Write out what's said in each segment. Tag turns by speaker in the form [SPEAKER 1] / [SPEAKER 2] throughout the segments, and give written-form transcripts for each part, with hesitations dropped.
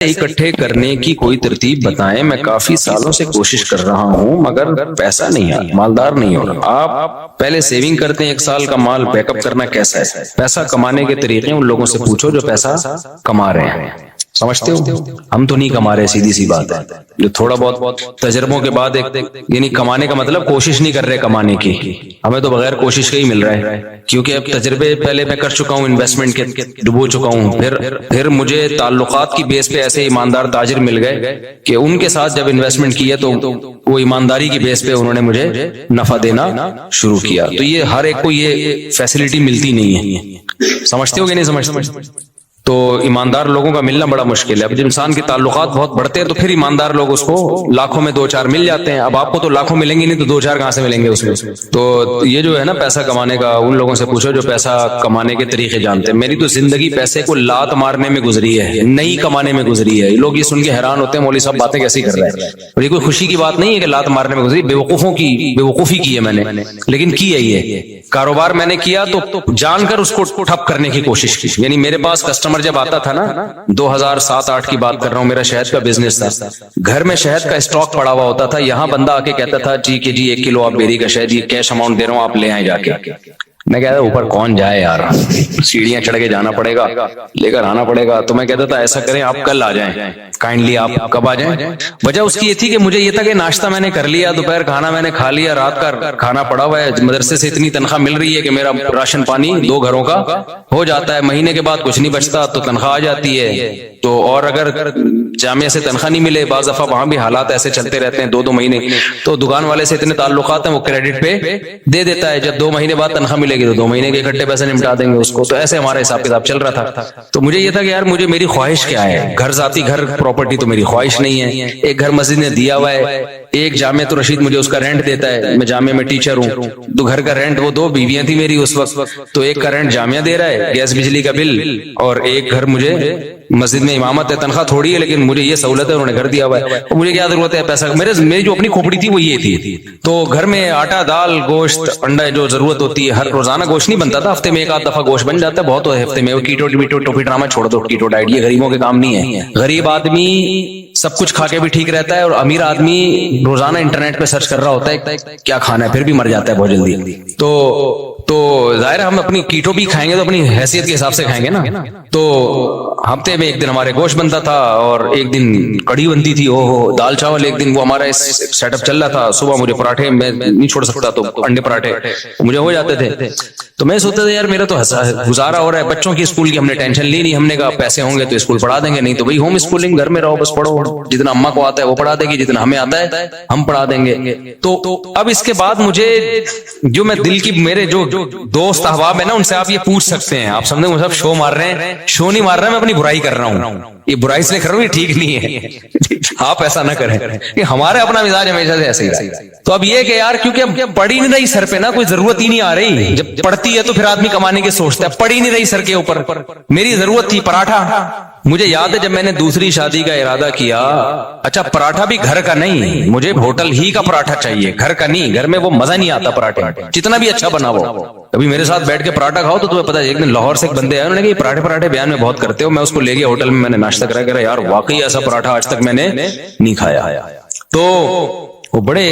[SPEAKER 1] اکٹھے کرنے کی کوئی ترتیب بتائیں، میں کافی سالوں سے کوشش کر رہا ہوں مگر پیسہ نہیں آ مالدار نہیں ہو رہا۔ آپ پہلے سیونگ کرتے ہیں، 1 سال کا مال بیک اپ کرنا کیسا ہے؟ پیسہ کمانے کے طریقے ان لوگوں سے پوچھو جو پیسہ کما رہے ہیں، سمجھتے ہو؟ ہم تو نہیں کما رہے، سیدھی سی بات ہے۔ جو تھوڑا بہت تجربوں کے بعد یعنی کمانے کا مطلب کوشش نہیں کر رہے کمانے کی، ہمیں تو بغیر کوشش کے ہی مل رہا ہے، کیونکہ اب تجربے پہلے میں کر چکا ہوں، انویسٹمنٹ کے ڈبو چکا ہوں، پھر مجھے تعلقات کی بیس پہ ایسے ایماندار تاجر مل گئے کہ ان کے ساتھ جب انویسٹمنٹ کیا تو وہ ایمانداری کی بیس پہ انہوں نے مجھے نفع دینا شروع کیا۔ تو یہ ہر ایک کو یہ فیسلٹی ملتی نہیں ہے، سمجھتے ہو کہ نہیں سمجھتے؟ تو ایماندار لوگوں کا ملنا بڑا مشکل ہے۔ اب جب انسان کے تعلقات بہت بڑھتے ہیں تو پھر ایماندار لوگ اس کو لاکھوں میں 2-4 مل جاتے ہیں۔ اب آپ کو تو لاکھوں ملیں گے نہیں تو 2-4 کہاں سے ملیں گے اس میں؟ تو یہ جو ہے نا پیسہ کمانے کا، ان لوگوں سے پوچھو جو پیسہ کمانے کے طریقے جانتے ہیں۔ میری تو زندگی پیسے کو لات مارنے میں گزری ہے، نہیں کمانے میں گزری ہے۔ لوگ یہ سن کے حیران ہوتے ہیں مولوی صاحب باتیں کیسی کر رہے ہیں، اور یہ کوئی خوشی کی بات نہیں ہے کہ لات مارنے میں گزری، بیوقوفی کی ہے میں نے، لیکن کی ہے یہ کاروبار میں نے کیا تو جان کر اس کو ٹھپ کرنے کی کوشش کی۔ یعنی میرے پاس کسٹمر جب آتا تھا نا، 2007-8 کی بات کر رہا ہوں، میرا شہد کا بزنس تھا، گھر میں شہد کا اسٹاک پڑا ہوا ہوتا تھا، یہاں بندہ آ کے کہتا تھا جی کہ 1 کلو آپ بیری کا شہد، یہ کیش اماؤنٹ دے رہا ہوں آپ لے آئیں جا کے۔ میں کہتا اوپر کون جائے یار، سیڑھیاں چڑھ کے جانا پڑے گا، لے کر آنا پڑے گا۔ تو میں کہتا تھا ایسا کریں آپ کل آ جائیں، کائنڈلی آپ کب آ جائیں؟ وجہ اس کی یہ تھی کہ مجھے یہ تھا کہ ناشتہ میں نے کر لیا، دوپہر کھانا میں نے کھا لیا، رات کا کھانا پڑا ہوا ہے، مدرسے سے اتنی تنخواہ مل رہی ہے کہ میرا راشن پانی 2 گھروں کا ہو جاتا ہے، مہینے کے بعد کچھ نہیں بچتا تو تنخواہ آ جاتی ہے۔ تو اور اگر جامعہ سے تنخواہ نہیں ملے، بعض دفعہ وہاں بھی حالات ایسے چلتے رہتے ہیں 2-2 مہینے، تو دکان والے سے اتنے تعلقات ہیں وہ کریڈٹ پہ دے دیتا ہے، جب 2 مہینے بعد تنخواہ ملے گی تو 2 مہینے کے اکٹھے پیسے نمٹا دیں گے اس کو۔ تو ایسے ہمارا حساب کتاب چل رہا تھا۔ تو مجھے یہ تھا کہ یار میری خواہش کیا ہے، گھر ذاتی گھر پراپرٹی تو میری خواہش نہیں ہے، ایک گھر مسجد نے دیا ہوا ہے، ایک جامعہ تو رشید مجھے اس کا رینٹ دیتا ہے، میں جامعہ میں ٹیچر ہوں، تو گھر کا رینٹ، وہ 2 بیویاں تھی میری اس وقت، تو ایک کا رینٹ جامعہ دے رہا ہے، گیس بجلی کا بل، اور ایک گھر مجھے مسجد میں امامت ہے، تنخواہ تھوڑی ہے لیکن مجھے یہ سہولت ہے، انہوں نے گھر دیا ہوا ہے، مجھے کیا ضرورت ہے پیسہ، میری جو اپنی کھوپڑی تھی وہ یہ تھی۔ تو گھر میں آٹا، دال، گوشت، انڈا جو ضرورت ہوتی ہے، ہر روزانہ گوشت نہیں بنتا تھا، ہفتے میں 1-8 دفعہ گوشت بن جاتا ہے، بہت ہفتے میں۔ کیٹو ٹوپی ڈرامہ چھوڑ دو، کیٹو ڈائٹ یہ غریبوں کے کام نہیں ہے۔ غریب آدمی سب کچھ کھا کے بھی ٹھیک رہتا ہے، اور امیر آدمی روزانہ انٹرنیٹ پہ سرچ کر رہا ہوتا ہے کیا کھانا ہے، پھر بھی مر جاتا ہے بہت جلدی۔ تو ظاہر ہم اپنی کیٹو بھی کھائیں گے تو اپنی حیثیت کے حساب سے کھائیں گے نا۔ تو ہفتے میں 1 دن ہمارے گوشت بنتا تھا، اور 1 دن کڑی بنتی تھی، دال چاول 1 دن، وہ ہمارا سیٹ اپ چل رہا تھا۔ صبح مجھے پراٹھے، میں نہیں چھوڑ سکتا تو انڈے پراٹھے مجھے ہو جاتے تھے۔ تو میں سوچتا تھا یار میرا تو گزارا ہو رہا ہے، بچوں کی اسکول کی ہم نے ٹینشن لی نہیں، ہم نے کہا پیسے ہوں گے تو اسکول پڑھا دیں گے، نہیں تو بھائی ہوم اسکولنگ، گھر میں رہو بس پڑھو، جتنا اماں کو آتا ہے وہ پڑھا دے گی، جتنا ہمیں آتا ہے ہم پڑھا دیں گے۔ تو اب اس کے بعد مجھے جو میں دل کی، میرے جو دوست احباب ہیں نا، ان سے آپ یہ پوچھ سکتے ہیں، آپ سمجھیں مجھے شو مار رہے ہیں، شو نہیں مار رہا، میں اپنی برائی کر رہا ہوں، یہ برائی سے کر رہا ہوں، یہ ٹھیک نہیں ہے، آپ ایسا نہ کریں، کہ ہمارے اپنا مزاج ہمیشہ سے ایسے ہی رہا۔ تو اب یہ کہ یار کیونکہ پڑ ہی نہیں رہی سر پہ نا، کوئی ضرورت ہی نہیں آ رہی، جب پڑتی ہے تو پھر آدمی کمانے کی سوچتا ہے، پڑ ہی نہیں رہی سر کے اوپر۔ میری ضرورت تھی پراٹھا، مجھے یاد ہے جب میں نے دوسری شادی کا ارادہ کیا، اچھا پراٹھا بھی گھر کا نہیں، مجھے ہوٹل ہی کا پراٹھا چاہیے، گھر کا نہیں، گھر میں وہ مزہ نہیں آتا پراٹھے، جتنا بھی اچھا بنا وہ۔ ابھی میرے ساتھ بیٹھ کے پراٹھا کھاؤ تو تمہیں پتا ہے، ایک دن لاہور سے ایک بندے آئے، انہوں نے کہا یہ پراٹھے بیان میں بہت کرتے ہو، میں اس کو لے گیا ہوٹل میں، میں نے ناشتہ کرا، کہہ رہا یار واقعی ایسا پراٹھا آج تک میں نے نہیں کھایا۔ تو وہ بڑے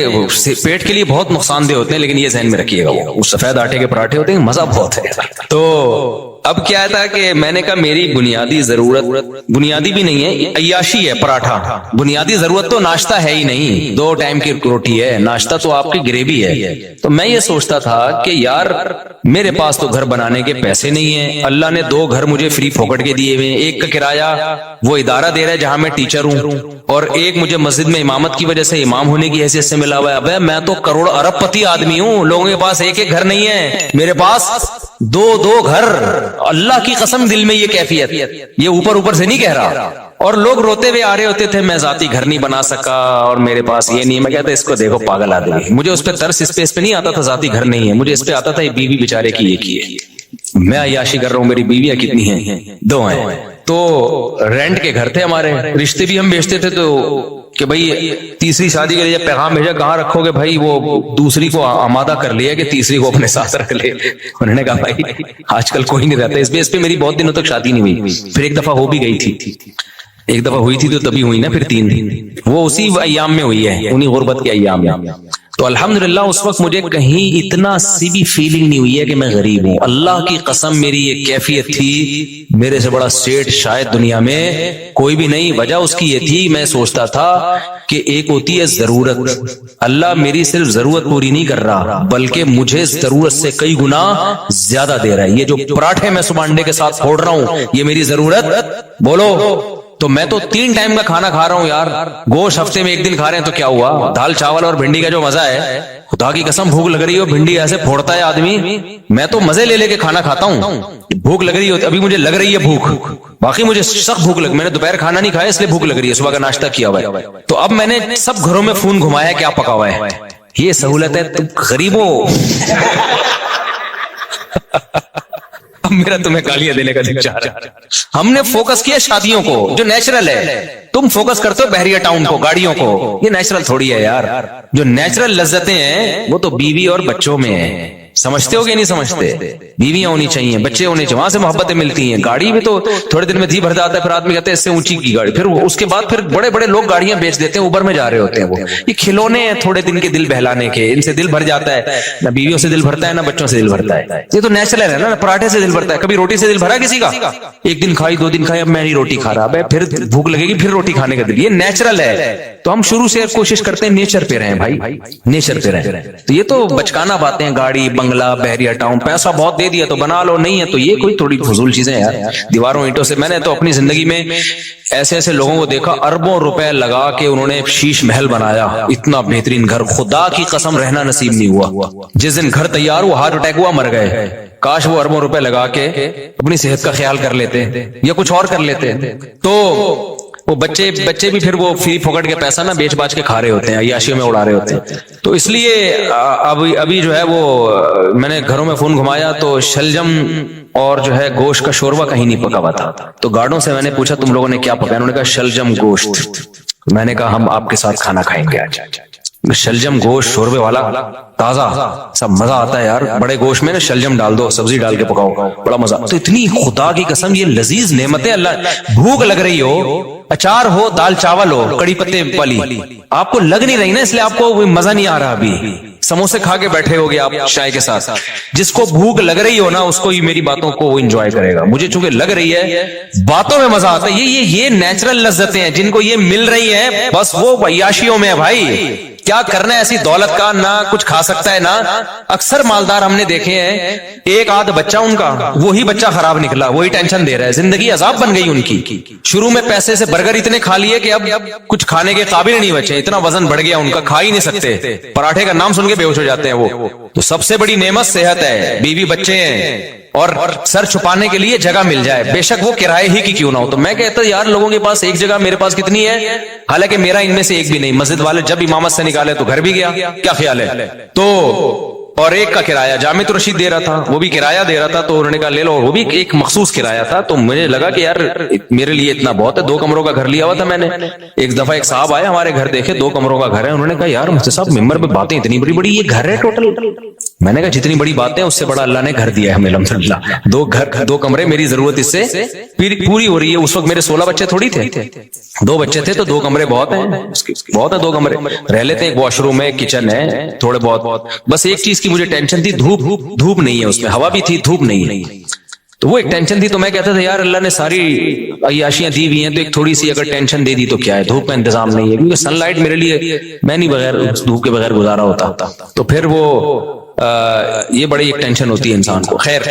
[SPEAKER 1] پیٹ کے لیے بہت نقصان دہ ہوتے ہیں، لیکن یہ ذہن میں رکھیے گا، وہ سفید آٹے کے پراٹھے ہوتے ہیں، مزہ بہت ہے۔ تو اب کیا تھا کہ میں نے کہا میری بنیادی ضرورت، بنیادی بھی نہیں ہے، عیاشی ہے پراٹھا، بنیادی ضرورت تو ناشتہ ہے ہی نہیں، 2 ٹائم کی روٹی ہے، ناشتہ تو آپ کی گریوی ہے۔ تو میں یہ سوچتا تھا کہ یار میرے پاس تو گھر بنانے کے پیسے نہیں ہیں، اللہ نے 2 گھر مجھے فری پھوکٹ کے دیے ہوئے ہیں، ایک کا کرایہ وہ ادارہ دے رہا ہے جہاں میں ٹیچر ہوں، اور ایک مجھے مسجد میں امامت کی وجہ سے امام ہونے کی حیثیت سے ملا ہوا ہے۔ ابے میں تو کروڑ ارب پتی آدمی ہوں، لوگوں کے پاس 1 گھر نہیں ہے، میرے پاس 2 گھر، اللہ کی قسم دل میں یہ کیفیت، یہ اوپر سے نہیں کہہ رہا۔ اور لوگ روتے ہوئے آ رہے ہوتے تھے میں ذاتی گھر نہیں بنا سکا اور میرے پاس یہ نہیں، میں کہتا اس کو دیکھو پاگل آدمی، مجھے اس پہ ترس اس پہ نہیں آتا تھا ذاتی گھر نہیں ہے، مجھے اس پہ آتا تھا یہ بیوی بیچارے کی ایک ہی ہے، میں عیاشی کر رہا ہوں، میری بیویاں کتنی ہیں، 2 ہیں۔ تو رینٹ کے گھر تھے ہمارے، رشتے بھی ہم بیچتے تھے، تو کہ بھائی تیسری شادی کے لیے پیغام بھیجا، کہاں رکھو گے بھائی، وہ دوسری کو آمادہ کر لیا کہ تیسری کو اپنے ساتھ رکھ لے۔ انہوں نے کہا بھائی آج کل کوئی نہیں رہتا اس پہ میری بہت دنوں تک شادی نہیں ہوئی، پھر ایک دفعہ ہو بھی گئی تھی۔ ایک دفعہ ہوئی تھی تو تبھی ہوئی نا پھر 3 دن، وہ اسی ایام میں ہوئی ہے، انہی غربت کے ایام میں. تو الحمدللہ اس وقت مجھے کہیں اتنا سی بھی فیلنگ نہیں ہوئی ہے کہ میں غریب ہوں. اللہ کی قسم میری یہ کیفیت تھی، میرے سے بڑا سیٹ شاید دنیا میں کوئی بھی نہیں. وجہ اس کی یہ تھی، میں سوچتا تھا کہ ایک ہوتی ہے ضرورت، اللہ میری صرف ضرورت پوری نہیں کر رہا بلکہ مجھے ضرورت سے کئی گنا زیادہ دے رہا ہے. یہ جو پراٹھے میں صبح انڈے کے ساتھ پھوڑ رہا ہوں یہ میری ضرورت بولو. تو میں تو 3 ٹائم کا کھانا کھا رہا ہوں یار، گوشت ہفتے میں 1 دن کھا رہے ہیں تو کیا ہوا؟ دال چاول اور بھنڈی کا جو مزہ ہے، خدا کی قسم بھوک لگ رہی ہو، بھنڈی ایسے پھوڑتا ہے آدمی، میں تو مزے لے لے کے کھانا کھاتا ہوں. بھوک لگ رہی ہوتی، ابھی مجھے لگ رہی ہے بھوک، باقی مجھے سخت بھوک میں نے دوپہر کھانا نہیں کھایا اس لیے بھوک لگ رہی ہے، صبح کا ناشتہ کیا ہوا ہے. تو اب میں نے سب گھروں میں فون گھمایا کیا پکا ہوا ہے. یہ سہولت ہے تم غریبوں. اب میرا تمہیں گالیاں دینے کا دل چاہ رہا ہے. ہم نے فوکس کیا شادیوں کو جو نیچرل ہے، تم فوکس کرتے ہو بحریہ ٹاؤن کو، گاڑیوں کو. یہ نیچرل تھوڑی ہے یار، جو نیچرل لذتیں ہیں وہ تو بیوی اور بچوں میں ہیں. سمجھتے ہو کہ نہیں سمجھتے؟ بیویاں ہونی چاہیے، بچے ہونے چاہیے، وہاں سے محبتیں ملتی ہیں. گاڑی بھی تو تھوڑے دن میں دھی بھر جاتا ہے، پھر آدمی کہتے ہیں اس سے اونچی کی گاڑی، پھر اس کے بعد پھر بڑے بڑے لوگ گاڑیاں بیچ دیتے ہیں، اوبر میں جا رہے ہوتے ہیں. وہ یہ کھلونے ہیں تھوڑے دن کے دل بہلانے کے، ان سے دل بھر جاتا ہے. نہ بیویوں سے دل بھرتا ہے نہ بچوں سے دل بھرتا ہے. یہ تو نیچرل ہے نا. پراٹھے سے دل بھرتا ہے، کبھی روٹی سے دل بھرا کسی کا؟ 1 دن کھائی 2 دن کھائی، اب میں نہیں روٹی کھا رہا، پھر بھوک لگے گی پھر روٹی کھانے کا دل. یہ نیچرل ہے. تو ہم شروع سے کوشش کرتے ہیں نیچر پہ رہیں بھائی، نیچر پہ رہیں. تو یہ تو بچکانا باتیں، گاڑی بنگلہ بحریہ ٹاؤن، پیسہ بہت دے دیا تو بنا لو، نہیں ہے تو یہ کوئی تھوڑی فضول چیزیں یار. دیواروں اینٹوں سے میں نے تو اپنی زندگی میں ایسے ایسے لوگوں کو دیکھا اربوں روپے لگا کے انہوں نے شیش محل بنایا، اتنا بہترین گھر. خدا کی قسم رہنا نصیب نہیں ہوا. جس دن گھر تیار ہوا ہارٹ اٹیک ہوا، مر گئے. کاش وہ اربوں روپے لگا کے اپنی صحت کا خیال کر لیتے یا کچھ اور کر لیتے. تو وہ بچے بھی پھر وہ فری پھوکٹ کے پیسہ نہ بیچ باچ کے کھا رہے ہوتے ہیں، عیاشیوں میں اڑا رہے ہوتے ہیں. تو اس لیے ابھی جو ہے وہ میں نے گھروں میں فون گھمایا تو شلجم اور جو ہے گوشت کا شوربہ کہیں نہیں پکا ہوا تھا. تو گارڈوں سے میں نے پوچھا تم لوگوں نے کیا پکایا؟ انہوں نے کہا شلجم گوشت. میں نے کہا ہم آپ کے ساتھ کھانا کھائیں گے آج. شلجم گوشت شوربے والا تازہ، سب مزہ آتا ہے یار. بڑے گوشت میں نا شلجم ڈال دو، سبزی ڈال کے پکاؤ، بڑا مزہ. تو اتنی خدا کی قسم یہ لذیذ نعمتیں اللہ. بھوک لگ رہی ہو، اچار ہو، دال چاول ہو، کڑی پتے والی، آپ کو لگ نہیں رہی نا، اس لیے آپ کو مزہ نہیں آ رہا. ابھی سموسے کھا کے بیٹھے ہوگے آپ چائے کے ساتھ. جس کو بھوک لگ رہی ہو نا اس کو میری باتوں کو وہ انجوائے کرے گا. مجھے چونکہ لگ رہی ہے، باتوں میں مزہ آتا ہے. یہ نیچرل لذتیں ہیں جن کو یہ مل رہی ہیں، بس وہ عیاشیوں میں ہے بھائی. کیا کرنا ہے ایسی دولت کا؟ نہ کچھ کھا سکتا ہے نہ. اکثر مالدار ہم نے دیکھے ہیں، ایک آدھ بچہ ان کا، وہی بچہ خراب نکلا، وہی ٹینشن دے رہا ہے. زندگی عذاب بن گئی ان کی. شروع میں پیسے سے برگر اتنے کھا لیے کہ اب کچھ کھانے کے قابل نہیں بچے. اتنا وزن بڑھ گیا ان کا، کھا ہی نہیں سکتے. پراٹھے کا نام سن کے بے ہوش ہو جاتے ہیں وہ. تو سب سے بڑی نعمت صحت ہے، بیوی بچے ہیں، اور سر چھپانے کے لیے جگہ مل جائے، بے شک وہ کرائے ہی کی کیوں نہ ہو. تو میں کہتا یار لوگوں کے پاس ایک جگہ، میرے پاس کتنی ہے؟ حالانکہ میرا ان میں سے ایک بھی نہیں. مسجد والے جب امامت سے نکالے تو گھر بھی گیا، کیا خیال ہے؟ تو اور ایک کا کرایہ جامع رشید دے رہا تھا، وہ بھی کرایہ دے رہا تھا. تو انہوں نے کہا لے لو، وہ بھی ایک مخصوص کرایہ تھا. تو مجھے لگا کہ یار میرے لیے اتنا بہت ہے. 2 کمروں کا گھر لیا ہوا تھا میں نے. ایک دفعہ ایک صاحب آئے ہمارے گھر، دیکھے 2 کمروں کا گھر ہے. انہوں نے کہا یار مفتی صاحب ممبر پہ باتیں اتنی بڑی بڑی، یہ گھر ہے ٹوٹل؟ میں نے کہا جتنی بڑی باتیں اس سے بڑا اللہ نے گھر دیا ہے ہمیں الحمدللہ. 2 کمرے، میری ضرورت اس سے پوری ہو رہی ہے. اس وقت میرے 16 بچے تھوڑی تھے، 2 بچے تھے تو 2 کمرے بہت ہیں، بہت ہے 2 کمرے رہ لیتے ہیں. ایک واش روم ہے، کچن ہے، تھوڑے بہت. بس ایک چیز کی مجھے ٹینشن تھی، دھوپ نہیں ہے اس میں، ہوا بھی تھی، دھوپ نہیں ہے. تو وہ ایک ٹینشن تھی. تو میں کہتا تھا یار اللہ نے ساری عیاشیاں دی ہوئی ہیں تو ایک تھوڑی سی اگر ٹینشن دے دی تو کیا ہے. دھوپ کا انتظام نہیں ہے، کیونکہ سن لائٹ میرے لیے میں نہیں بغیر دھوپ کے بغیر گزارا ہوتا. تو پھر وہ یہ بڑی ایک ٹینشن ہوتی ہے انسان کو. خیر،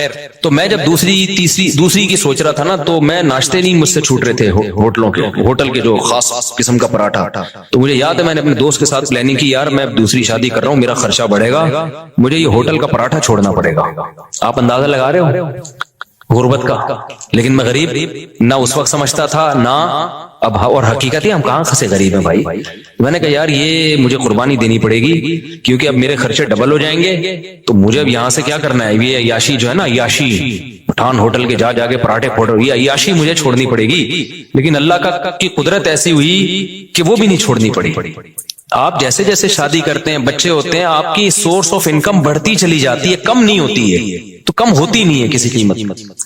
[SPEAKER 1] تو میں جب دوسری کی سوچ رہا تھا نا، تو میں ناشتے نہیں مجھ سے چھوٹ رہے تھے ہوٹل کے جو خاص قسم کا پراٹھا. تو مجھے یاد ہے میں نے اپنے دوست کے ساتھ پلاننگ کی، یار میں دوسری شادی کر رہا ہوں، میرا خرچہ بڑھے گا، مجھے یہ ہوٹل کا پراٹھا چھوڑنا پڑے گا. آپ اندازہ لگا رہے ہو غربت کا. لیکن میں غریب نہ اس وقت سمجھتا تھا نہ اب، اور حقیقت ہے ہم کہاں سے غریب ہیں بھائی. میں نے کہا یار یہ مجھے قربانی دینی پڑے گی، کیونکہ اب میرے خرچے ڈبل ہو جائیں گے. تو مجھے اب یہاں سے کیا کرنا ہے؟ یہ عیاشی جو ہے نا، عیاشی پٹھان ہوٹل کے جا کے پراٹھے پھوڑ، یہ عیاشی مجھے چھوڑنی پڑے گی. لیکن اللہ کی قدرت ایسی ہوئی کہ وہ بھی نہیں چھوڑنی پڑی. آپ جیسے جیسے شادی کرتے ہیں, بچے ہوتے ہیں, آپ کی سورس آف انکم بڑھتی چلی جاتی ہے, کم نہیں ہوتی ہے, تو کم ہوتی نہیں ہے کسی قیمت.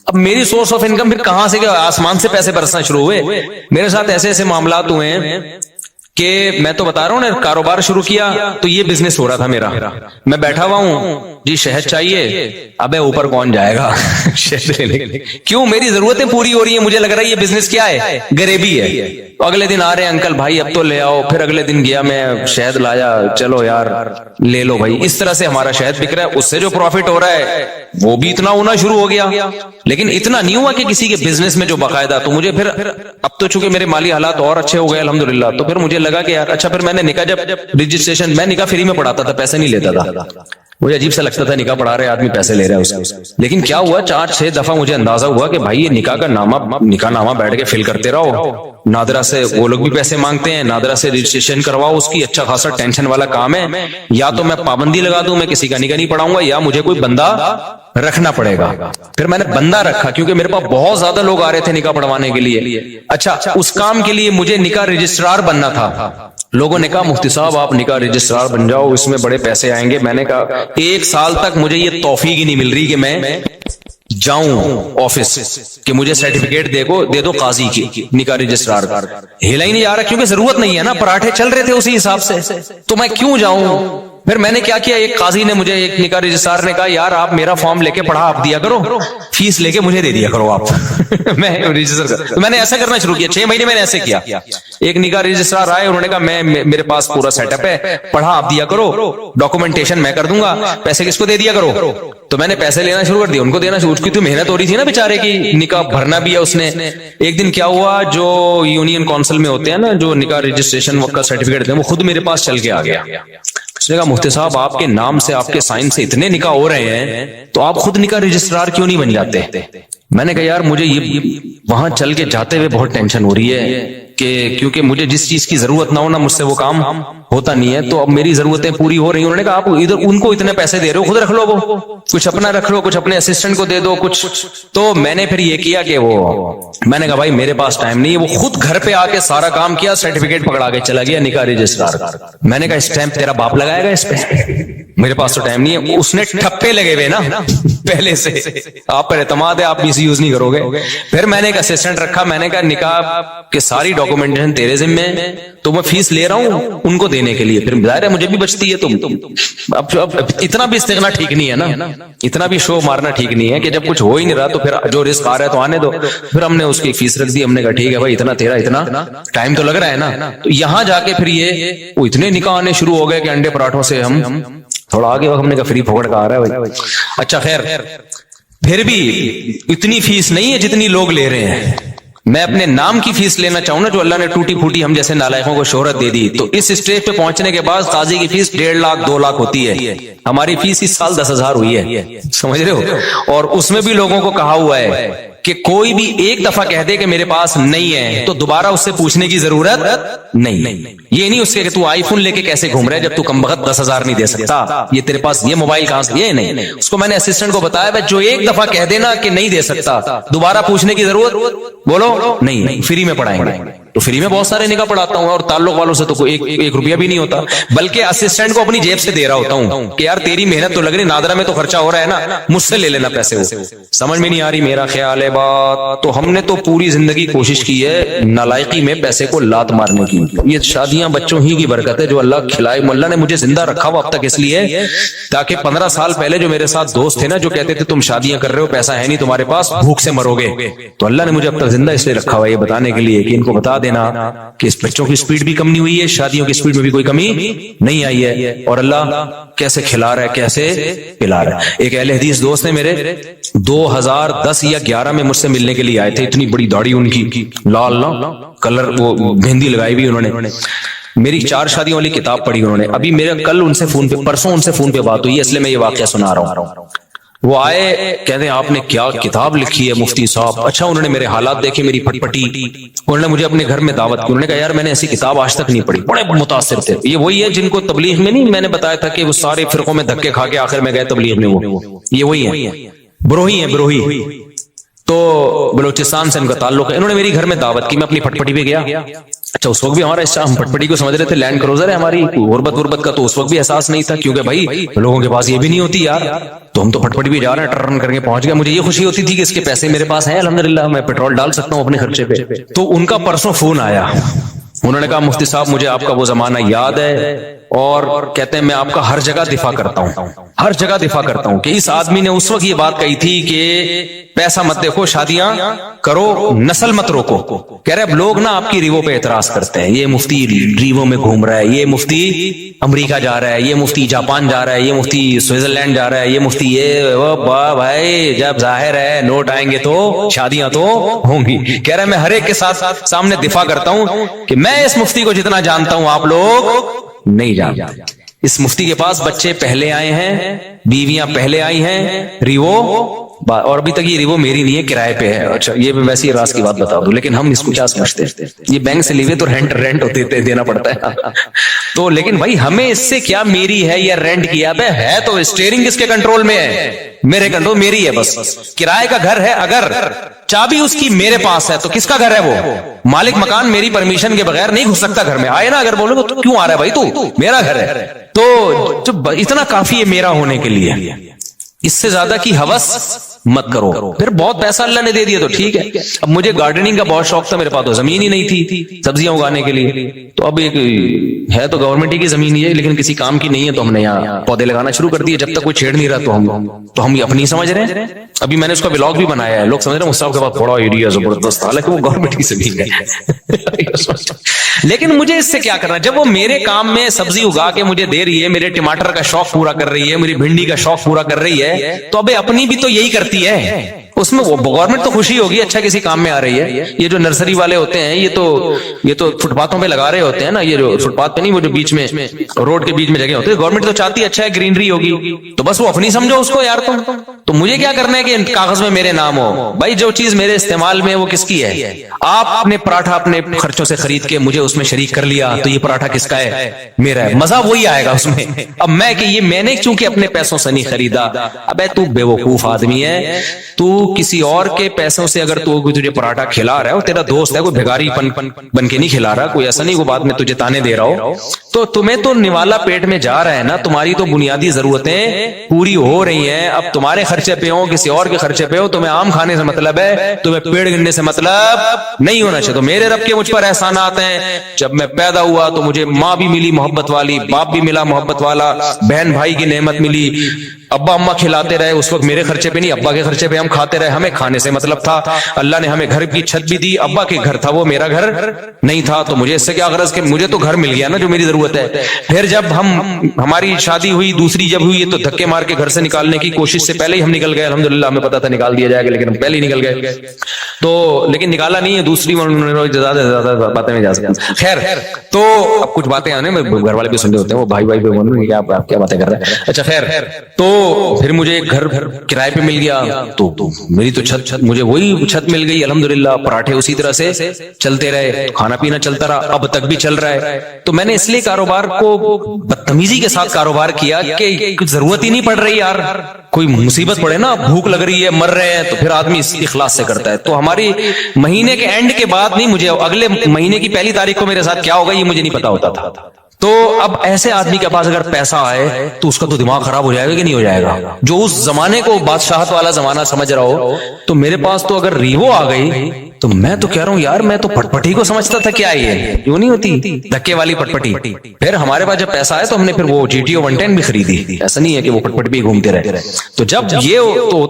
[SPEAKER 1] اب میری سورس آف انکم پھر کہاں سے, آسمان سے پیسے برسنا شروع ہوئے. میرے ساتھ ایسے ایسے معاملات ہوئے ہیں کہ میں تو بتا رہا ہوں نا, کاروبار شروع کیا تو یہ بزنس ہو رہا تھا میرا, میں بیٹھا ہوا ہوں, جی شہد چاہیے, ابے اوپر کون جائے گا شہد لینے, کیوں, میری ضرورتیں پوری ہو رہی ہیں, مجھے لگ رہا ہے یہ بزنس کیا ہے, غریبی ہے. اگلے دن آ رہے ہیں انکل بھائی اب تو لے آؤ, پھر اگلے دن گیا میں شہد لایا, چلو یار لے لو بھائی. اس طرح سے ہمارا شہد بک رہا ہے, اس سے جو پروفٹ ہو رہا ہے وہ بھی اتنا ہونا شروع ہو گیا, لیکن اتنا نہیں ہوا کہ کسی کے بزنس میں جو باقاعدہ. تو مجھے پھر اب تو چونکہ میرے مالی حالات اور اچھے ہو گئے الحمدللہ, تو پھر مجھے لگا کہ یار اچھا, پھر میں نے نکاح جب رجسٹریشن, میں نکاح فری میں پڑھاتا تھا, پیسے نہیں لیتا تھا, مجھے عجیب سا لگتا تھا نکاح پڑھا رہے آدمی پیسے لے رہا ہے اس سے. لیکن کیا ہوا, 4-6 دفعہ مجھے اندازہ ہوا کہ بھائی یہ نکاح کا نکاح نامہ بیٹھ کے فل کرتے رہو, نادرا سے وہ لوگ بھی پیسے مانگتے ہیں, نادرا سے رجسٹریشن کرواؤ, اس کی اچھا خاصا ٹینشن والا کام ہے. یا تو میں پابندی لگا دوں, میں کسی کا نکاح نہیں پڑھاؤں گا, یا مجھے کوئی بندہ رکھنا پڑے گا. پھر میں نے بندہ رکھا کیونکہ میرے پاس بہت زیادہ لوگ آ رہے تھے نکاح پڑھوانے کے لیے. اچھا, اس کام کے لیے مجھے نکاح رجسٹرار بننا تھا. لوگوں نے کہا مفتی صاحب آپ نکاح رجسٹرار بن جاؤ, اس میں بڑے پیسے آئیں گے. میں نے کہا 1 سال تک مجھے یہ توفیق ہی نہیں مل رہی کہ میں جاؤں آفس کہ مجھے سرٹیفکیٹ دے دو قاضی کی نکاح رجسٹرار کا. ہلا ہی نہیں جا رہا کیونکہ ضرورت نہیں ہے نا, پراٹھے چل رہے تھے اسی حساب سے, تو میں کیوں جاؤں. پھر میں نے کیا کیا, ایک قاضی نے مجھے, ایک نکاح رجسٹرار نے کہا یار آپ میرا فارم لے کے پڑھا آپ دیا کرو, فیس لے کے مجھے دے دیا کرو آپ میں رجسٹر کر. تو میں نے ایسا کرنا شروع کیا, 6 مہینے میں نے ایسے کیا. ایک نکاح رجسٹرار آئے, انہوں نے کہا میرے پاس پورا سیٹ اپ ہے, پڑھا آپ دیا کرو, ڈاکومنٹیشن میں کر دوں گا, پیسے کس کو دے دیا کرو. تو میں نے پیسے لینا شروع کر دیا, ان کو دینا شروع. اس کی تو محنت ہو رہی تھی نا بیچارے کی, نکاح بھرنا بھی ہے اس نے. ایک دن کیا ہوا, جو یونین کونسل میں ہوتے ہیں نا جو نکاح رجسٹریشن وقت کا سرٹیفکیٹ دیتے ہیں, وہ خود میرے پاس چل کے آ گیا. اس نے کہا مفتی صاحب آپ کے نام سے, آپ کے سائن سے اتنے نکاح ہو رہے ہیں, تو آپ خود نکاح رجسٹرار کیوں نہیں بن جاتے. میں نے کہا یار مجھے یہ وہاں چل کے جاتے ہوئے بہت ٹینشن ہو رہی ہے کہ کیونکہ مجھے جس چیز کی ضرورت نہ ہونا مجھ سے وہ کام ہوتا نہیں ہے, تو اب میری ضرورتیں پوری ہو رہی ہیں. انہوں نے کہا آپ ادھر ان کو اتنے پیسے دے رہے ہو, خود رکھ لو, وہ کچھ اپنا رکھ لو, کچھ اپنے اسسٹنٹ کو دے دو کچھ. تو میں نے پھر یہ کیا کہ میں نے کہا بھائی میرے پاس ٹائم نہیں ہے. وہ خود گھر پہ آ کے سارا کام کیا, سرٹیفکیٹ پکڑا کے چلا گیا نکاح رجسٹرار. میں نے کہا اسٹیمپ تیرا باپ لگائے گا اس پہ, میرے پاس تو ٹائم نہیں ہے. اس نے ٹھپے لگے ہوئے نا پہلے سے, آپ پر اعتماد ہے, آپ مس یوز نہیں کرو گے. پھر میں نے ایک اسسٹنٹ رکھا, میں نے کہا نکاح کے ساری ڈاکومنٹیشن تیرے ذمہ ہے, تو میں فیس لے رہا ہوں ان کو دینے کے لیے, پھر ظاہر ہے مجھے بھی بچتی ہے. تم اب اتنا بھی استغنا ٹھیک نہیں ہے نا, اتنا بھی شو مارنا ٹھیک نہیں ہے کہ جب کچھ ہو ہی نہیں رہا تو پھر جو رسک آ رہا ہے تو آنے دو. پھر ہم نے اس کی فیس رکھ دی, ہم نے کہا ٹھیک ہے بھائی اتنا تیرا, اتنا ٹائم تو لگ رہا ہے نا. تو یہاں جا کے پھر یہ وہ اتنے نکاح آنے شروع ہو گئے کہ انڈے پراٹھوں سے ہم تھوڑا آگے وقت, ہم نے کہا فری پھوڑ کا آ رہا ہے بھائی. اچھا خیر, پھر بھی اتنی فیس نہیں ہے جتنی لوگ لے رہے ہیں. میں اپنے نام کی فیس لینا چاہوں نا, جو اللہ نے ٹوٹی پھوٹی ہم جیسے نالائقوں کو شہرت دے دی, تو اس اسٹیج پہ پہنچنے کے بعد قاضی کی فیس 1.5 لاکھ 2 لاکھ ہوتی ہے. ہماری فیس اس سال 10,000 ہوئی ہے, سمجھ رہے ہو. اور اس میں بھی لوگوں کو کہا ہوا ہے کہ کوئی بھی ایک دفعہ کہہ دے کہ میرے پاس نہیں ہے تو دوبارہ اس سے پوچھنے کی ضرورت نہیں. یہ نہیں اس سے کہ تو آئی فون لے کے کیسے گھوم رہا ہے جب تو کم بخت 10,000 نہیں دے سکتا, یہ تیرے پاس یہ موبائل کہاں سے, یہ نہیں. اس کو میں نے اسسٹنٹ کو بتایا جو ایک دفعہ کہہ دینا کہ نہیں دے سکتا, دوبارہ پوچھنے کی ضرورت بولو نہیں, فری میں پڑھائیں گے. تو فری میں بہت سارے نکاح پڑھاتا ہوں, اور تعلق والوں سے تو کوئی ایک روپیہ بھی نہیں ہوتا, بلکہ اسسٹنٹ کو اپنی جیب سے دے رہا ہوتا ہوں کہ یار تیری محنت تو لگ رہی, نادرا میں تو خرچہ ہو رہا ہے نا, مجھ سے لے لینا پیسے. سمجھ میں نہیں آ رہی میرا خیال ہے بات. تو ہم نے تو پوری زندگی کوشش کی ہے نالائقی میں پیسے کو لات مارنے کی. یہ شادیاں بچوں ہی کی برکت ہے جو اللہ کھلائے. اللہ نے مجھے زندہ رکھا ہوا اب تک اس لیے تاکہ 15 سال پہلے جو میرے ساتھ دوست تھے نا جو کہتے تھے تم شادیاں کر رہے ہو, پیسہ ہے نہیں تمہارے پاس, بھوک سے مرو گے, تو اللہ نے مجھے اب تک زندہ اس لیے رکھا ہوا ہے یہ بتانے کے لیے کہ ان کو بتا دینا کہ اس بچوں کی سپیڈ بھی کم نہیں ہوئی ہے, شادیوں کی سپیڈ میں بھی کوئی کمی نہیں آئی ہے, اور اللہ کیسے کھلا رہا ہے کیسے پلا رہا ہے. ایک اہل حدیث دوست نے میرے 2010 یا 11 میں مجھ سے ملنے کے لیے آئے تھے, اتنی بڑی داڑھی ان کی, لال نا کلر, وہ مہندی لگائی ہوئی انہوں نے. میری 4 شادیوں والی کتاب پڑھی انہوں نے. ابھی میرا کل ان سے فون پہ, پرسوں ان سے فون پہ بات ہوئی ہے, اس لیے میں یہ واقعہ سنا رہا ہوں. وہ آئے, کہتے ہیں آپ نے کیا کتاب لکھی ہے مفتی صاحب. اچھا, انہوں نے میرے حالات دیکھے, میری پٹ پٹی, انہوں نے مجھے اپنے گھر میں دعوت کی. انہوں نے کہا یار میں نے ایسی کتاب آج تک نہیں پڑھی. بڑے متاثر تھے. یہ وہی ہے جن کو تبلیغ میں نہیں میں نے بتایا تھا کہ وہ سارے فرقوں میں دھکے کھا کے آخر میں گئے تبلیغ میں, وہ یہ وہی ہیں, بروہی ہیں, بروہی. تو بلوچستان سے ان کا تعلق ہے. انہوں نے میری گھر میں دعوت کی, میں اپنی پٹپٹی پہ گیا. اچھا اس وقت بھی ہمارا ہم پٹپٹی کو سمجھ رہے تھے لینڈ کروزر ہے ہماری, غربت کا تو اس وقت بھی احساس نہیں تھا, کیونکہ بھائی لوگوں کے پاس یہ بھی نہیں ہوتی یار. تو ہم تو پٹپٹی بھی جا رہے ہیں, ٹرن کر کے پہنچ گیا. مجھے یہ خوشی ہوتی تھی کہ اس کے پیسے میرے پاس ہیں الحمدللہ, میں پیٹرول ڈال سکتا ہوں اپنے خرچے پہ. تو ان کا پرسوں فون آیا, انہوں نے کہا مفتی صاحب مجھے آپ کا وہ زمانہ یاد ہے, اور کہتے ہیں میں آپ کا ہر جگہ دفاع کرتا ہوں, ہر جگہ دفاع کرتا ہوں کہ اس آدمی نے اس وقت یہ بات کہی تھی کہ پیسہ مت دیکھو, شادیاں کرو, نسل مت روکو. کہہ رہے اب لوگ نا آپ کی ریووں پہ اعتراض کرتے ہیں, یہ مفتی ریووں میں گھوم رہا ہے, یہ مفتی امریکہ جا رہا ہے, یہ مفتی جاپان جا رہا ہے, یہ مفتی سوئٹزرلینڈ جا رہا ہے, یہ مفتی یہ بھائی جب ظاہر ہے نوٹ آئیں گے تو شادیاں تو ہوں گی. کہہ رہا ہے میں ہر ایک کے ساتھ سامنے دفاع کرتا ہوں کہ میں اس مفتی کو جتنا جانتا ہوں آپ لوگ نہیں جانتے. اس مفتی کے پاس بچے پہلے آئے ہیں, بیویاں پہلے آئی ہیں, ریوو, اور ابھی تک یہ ریوو میری نہیں ہے, کرائے پہ ہے. اچھا یہ ویسے ہی راز کی بات بتا دوں, لیکن ہم اس کو کیا سمجھتے ہیں, یہ بینک سے لیوے تو رینٹ ہوتے دینا پڑتا ہے. تو لیکن بھائی ہمیں اس سے کیا, میری ہے یا رینٹ کیا ہے تو اسٹیئرنگ کس کے کنٹرول میں ہے, میرے کنٹرول, میری ہے بس. کرائے کا گھر ہے, اگر چابی اس کی میرے پاس ہے تو کس کا گھر ہے, وہ مالک مکان میری پرمیشن کے بغیر نہیں گھس سکتا گھر میں. آئے نا اگر بولو تو کیوں آ رہا ہے بھائی, تو میرا گھر ہے. تو اتنا کافی ہے میرا ہونے کے لیے, اس سے زیادہ کی ہوس مت کرو. پھر بہت پیسہ اللہ نے دے دیا تو ٹھیک ہے. اب مجھے گارڈننگ کا بہت شوق تھا, میرے پاس تو زمین ہی نہیں تھی سبزیاں اگانے کے لیے. تو اب ایک ہے تو گورنمنٹ کی زمین ہی ہے, لیکن کسی کام کی نہیں ہے, تو ہم نے یہاں پودے لگانا شروع کر دیے. جب تک کوئی چھیڑ نہیں رہا تو ہم یہ اپنی سمجھ رہے ہیں. ابھی میں نے اس کا ولاگ بھی بنایا ہے, لوگ سمجھ رہے ہیں مصطفیٰ کے پاس بڑا ایریا زبردست, حالانکہ وہ گورنمنٹ کی زمین ہے. لیکن مجھے اس سے کیا کرنا, جب وہ میرے کام میں سبزی اگا کے مجھے دے رہی ہے, میرے ٹماٹر کا شوق پورا کر رہی ہے, میری بھنڈی کا شوق پورا کر رہی ہے, تو اب اپنی بھی تو یہی کرتی ہے. اس میں گورنمنٹ تو خوشی ہوگی, اچھا کسی کام میں آ رہی ہے. یہ جو نرسری والے ہوتے ہیں یہ تو فٹ پاتھوں پہ لگا رہے ہوتے ہیں نا, یہ جو فٹ پاتھ پہ نہیں, وہ جو بیچ میں روڈ کے بیچ میں جگہ ہوتی ہے, گورنمنٹ تو چاہتی ہے اچھا ہے گرینری ہوگی, تو بس وہ اپنی سمجھو اس کو یار. تو مجھے کیا کرنا ہے کہ کاغذ میں میرے نام ہو. بھائی جو چیز میرے استعمال میں وہ کس کی ہے, آپ نے پراٹھا اپنے خرچوں سے خرید کے مجھے اس میں شریک کر لیا, تو یہ پراٹھا کس کا ہے, میرا ہے. مزہ وہی آئے گا اس میں. اب میں کہ یہ میں نے چونکہ اپنے پیسوں سے نہیں خریدا. ابے تو بے وقوف آدمی ہے, تو کسی اور کے پیسوں سے اگر تو تجھے پراٹھا کھلا رہا ہے, اور تیرا دوست ہے, کوئی بھگاری بن کے نہیں کھلا رہا, کوئی ایسا نہیں, وہ بعد میں تجھے تانے دے رہا ہو, تو تمہیں تو نوالا پیٹ میں جا رہا ہے نا, تمہاری تو بنیادی ضرورتیں پوری ہو رہی ہیں. اب تمہارے خرچے پہ ہو, کسی اور کے خرچے پہ ہو, تمہیں آم کھانے سے مطلب ہے, تمہیں پیڑ گننے سے مطلب نہیں ہونا چاہیے. تو میرے رب کے مجھ پر احسانات ہیں, جب میں پیدا ہوا تو مجھے ماں بھی ملی محبت والی, باپ بھی ملا محبت والا, بہن بھائی کی نعمت ملی, ابا اماں کھلاتے رہے, اس وقت میرے خرچے پہ نہیں, ابا کے خرچے پہ ہم کھاتے رہے, ہمیں کھانے سے مطلب تھا. اللہ نے ہمیں گھر کی چھت بھی دی, ابا کے گھر تھا وہ, میرا گھر نہیں تھا. تو مجھے اس سے کیا غرض کہ مجھے تو گھر مل گیا نا جو میری ضرورت ہے. پھر جب ہماری شادی ہوئی, دوسری جب ہوئی, تو دھکے مار کے گھر سے نکالنے کی کوشش سے پہلے ہی ہم نکل گئے. الحمدللہ ہمیں پتا تھا نکال دیا جائے گا, لیکن ہم پہلے ہی نکل گئے. تو لیکن نکالا نہیں ہے, دوسری زیادہ سے زیادہ باتیں میں جا سکتا. خیر, تو اب کچھ باتیں آنے میں گھر والے بھی سن رہے ہوتے ہیں, وہ بھائی کیا باتیں کر رہے ہیں. اچھا خیر, تو پھر مجھے گھر کرائے پہ مل گیا, تو میری تو چھت مجھے وہی چھت مل گئی الحمدللہ. پراٹھے اسی طرح سے چلتے رہے, کھانا پینا چلتا رہا, اب تک بھی چل رہا ہے. تو میں نے اس لیے کاروبار کو بدتمیزی کے ساتھ کاروبار کیا کہ کچھ ضرورت ہی نہیں پڑ رہی یار. کوئی مصیبت پڑے نا, بھوک لگ رہی ہے, مر رہے ہیں, تو پھر آدمی اس اخلاص سے کرتا ہے. تو ہماری مہینے کے اینڈ کے بعد نہیں, مجھے اگلے مہینے کی پہلی تاریخ کو میرے ساتھ کیا ہوگا یہ مجھے نہیں پتا ہوتا تھا. تو اب ایسے آدمی کے پاس اگر پیسہ آئے تو اس کا تو دماغ خراب ہو جائے گا کہ نہیں ہو جائے گا, جو اس زمانے کو بادشاہت والا زمانہ سمجھ رہا ہو. تو میرے پاس تو اگر ریوو آ گئی تو میں تو کہہ رہا ہوں یار, میں تو پٹپٹی کو سمجھتا تھا کیا یہ کیوں نہیں ہوتی دھکے والی پٹپٹی. پھر ہمارے پاس جب پیسہ آیا تو ہم نے پھر وہ GTO 110 بھی خریدی. ایسا نہیں ہے کہ وہ پٹپٹی بھی گھومتے رہے. تو جب یہ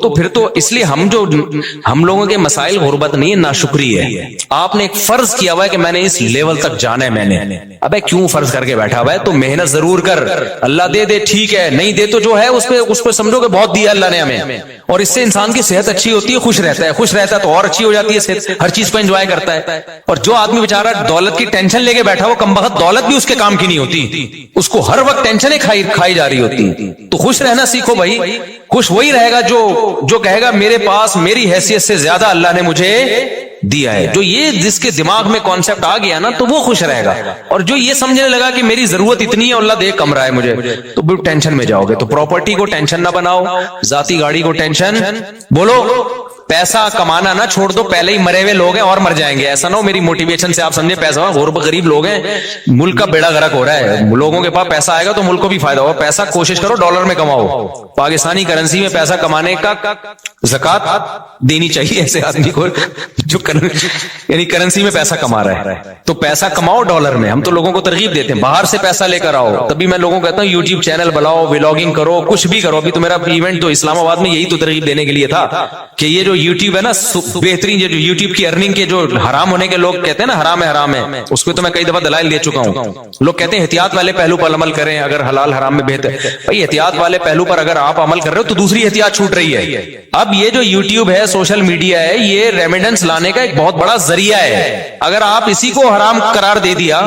[SPEAKER 1] تو پھر تو اس لیے ہم لوگوں کے مسائل غربت نہیں ہے, ناشکری ہے. آپ نے ایک فرض کیا ہوا ہے کہ میں نے اس لیول تک جانا ہے. میں نے ابے کیوں فرض کر کے بیٹھا ہوا ہے, تو محنت ضرور کر. اللہ دے ٹھیک ہے, نہیں دے تو جو ہے اس پہ سمجھو کہ بہت دیا اللہ نے ہمیں. اور اس سے انسان کی صحت اچھی ہوتی ہے, خوش رہتا ہے تو اور اچھی ہو جاتی ہے صحت, ہر چیز کو انجوائے کرتا ہے. اور جو آدمی بیچارہ دولت کی ٹینشن لے کے بیٹھا, وہ کمبخت دولت بھی اس کے کام کی نہیں ہوتی, اس کو ہر وقت ٹینشنیں کھائی جا رہی ہوتی. تو خوش رہنا سیکھو بھائی. خوش وہی رہے گا جو کہے گا میرے پاس میری حیثیت سے زیادہ اللہ نے مجھے دیا ہے. جو یہ جس کے دماغ میں کانسیپٹ آ گیا نا, تو وہ خوش رہے گا. اور جو یہ سمجھنے لگا کہ میری ضرورت اتنی ہے, اللہ دے کم رہا ہے مجھے, تو بھی ٹینشن میں جاؤ گے. تو پراپرٹی کو ٹینشن نہ بناؤ, ذاتی گاڑی کو ٹینشن بولو پیسہ کمانا نہ چھوڑ دو, پہلے ہی مرے ہوئے لوگ ہیں اور مر جائیں گے. ایسا نہ ہو میری موٹیویشن سے آپ سمجھے پیسہ, غریب لوگ ہیں, ملک کا بیڑا غرق ہو رہا ہے. لوگوں کے پاس پیسہ آئے گا تو ملک کو بھی فائدہ ہوگا. پیسہ کوشش کرو ڈالر میں کماؤ, پاکستانی کرنسی میں پیسہ کمانے کا زکات دینی چاہیے ایسے آدمی کو جو یعنی کرنسی میں پیسہ کما رہا ہے. تو پیسہ کماؤ ڈالر میں. ہم تو لوگوں کو ترغیب دیتے ہیں باہر سے پیسہ لے کر آؤ. تبھی میں لوگوں کو کہتا ہوں یوٹیوب چینل بناؤ, ولاگنگ کرو, کچھ بھی کرو. ابھی تو میرا ایونٹ تو اسلام آباد میں یہی تو ترغیب دینے کے لیے تھا کہ یہ جو یوٹیوب ہے نا بہترین, جو یوٹیوب کی ارننگ کے جو حرام ہونے کے لوگ کہتے ہیں نا حرام ہے, اس کو تو میں کئی دفعہ دلائل دے چکا ہوں. لوگ کہتے ہیں احتیاط والے پہلو پر عمل کریں, اگر حلال حرام میں بہتر. بھائی احتیاط والے پہلو پر اگر آپ عمل کر رہے ہو تو دوسری احتیاط چھوٹ رہی ہے. اب یہ جو یوٹیوب ہے, سوشل میڈیا ہے, یہ ریمیڈنس لانے کا ایک بہت بڑا ذریعہ ہے. اگر آپ اسی کو حرام قرار دے دیا,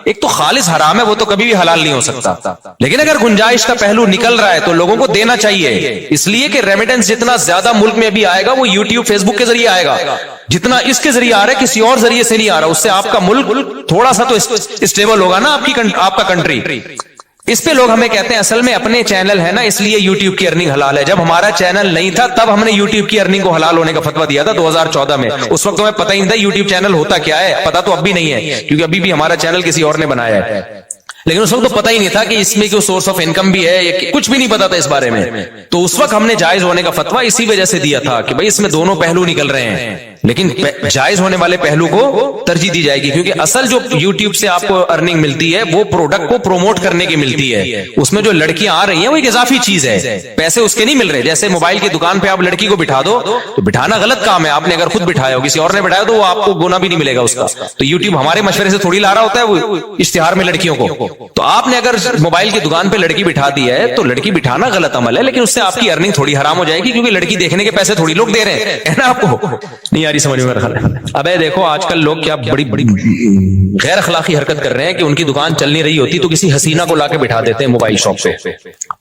[SPEAKER 1] ایک تو خالص حرام ہے, وہ تو کبھی بھی حلال نہیں ہو سکتا, لیکن اگر گنجائش کا پہلو نکل رہا ہے تو لوگوں کو دینا چاہیے. اس لیے کہ ریمیڈنس جتنا زیادہ ملک میں بھی آئے گا وہ یوٹیوب فیس بک کے ذریعے آئے گا. جتنا اس کے ذریعے آ رہا ہے کسی اور ذریعے سے نہیں آ رہا. اس سے آپ کا ملک تھوڑا سا تو اسٹیبل ہوگا نا, آپ کا کنٹری. اس پہ لوگ ہمیں کہتے ہیں اصل میں اپنے چینل ہے نا اس لیے یوٹیوب کی ارننگ حلال ہے. جب ہمارا چینل نہیں تھا تب ہم نے یوٹیوب کی ارننگ کو حلال ہونے کا فتویٰ دیا تھا 2014 میں. اس وقت ہمیں پتہ ہی نہیں تھا یوٹیوب چینل ہوتا کیا ہے. پتہ تو اب بھی نہیں ہے کیونکہ ابھی بھی ہمارا چینل کسی اور نے بنایا ہے, لیکن اس وقت تو پتہ ہی نہیں تھا کہ اس میں کوئی سورس آف انکم بھی ہے, کچھ بھی نہیں پتا تھا اس بارے میں. تو اس وقت ہم نے جائز ہونے کا فتویٰ اسی وجہ سے دیا تھا کہ بھائی اس میں دونوں پہلو نکل رہے ہیں, لیکن جائز ہونے والے پہلو کو ترجیح دی جائے گی. کیونکہ اصل جو یوٹیوب سے آپ کو ارننگ ملتی ہے وہ پروڈکٹ کو پروموٹ کرنے کی ملتی ہے. اس میں جو لڑکیاں آ رہی ہیں وہ ایک اضافی چیز ہے, پیسے اس کے نہیں مل رہے. جیسے موبائل کی دکان پہ آپ لڑکی کو بٹھا دو تو بٹھانا غلط کام ہے. آپ نے اگر خود بٹھایا ہو, کسی اور نے بٹھایا تو وہ آپ کو گنا بھی نہیں ملے گا اس کا. تو یوٹیوب ہمارے مشورے سے تھوڑی لا رہا ہوتا ہے وہ اشتہار میں لڑکیوں کو. تو آپ نے اگر موبائل کی دکان پہ لڑکی بٹھا دی ہے تو لڑکی بٹھانا غلط عمل ہے, لیکن اس سے آپ کی ارننگ تھوڑی حرام ہو جائے گی کیونکہ لڑکی دیکھنے کے پیسے تھوڑی لوگ دے رہے ہیں نا. آپ کو نہیں آ رہی سمجھ میں؟ ابے دیکھو آج کل لوگ کیا بڑی بڑی غیر اخلاقی حرکت کر رہے ہیں کہ ان کی دکان چل نہیں رہی ہوتی تو کسی حسینہ کو لا کے بٹھا دیتے ہیں موبائل شاپ پہ.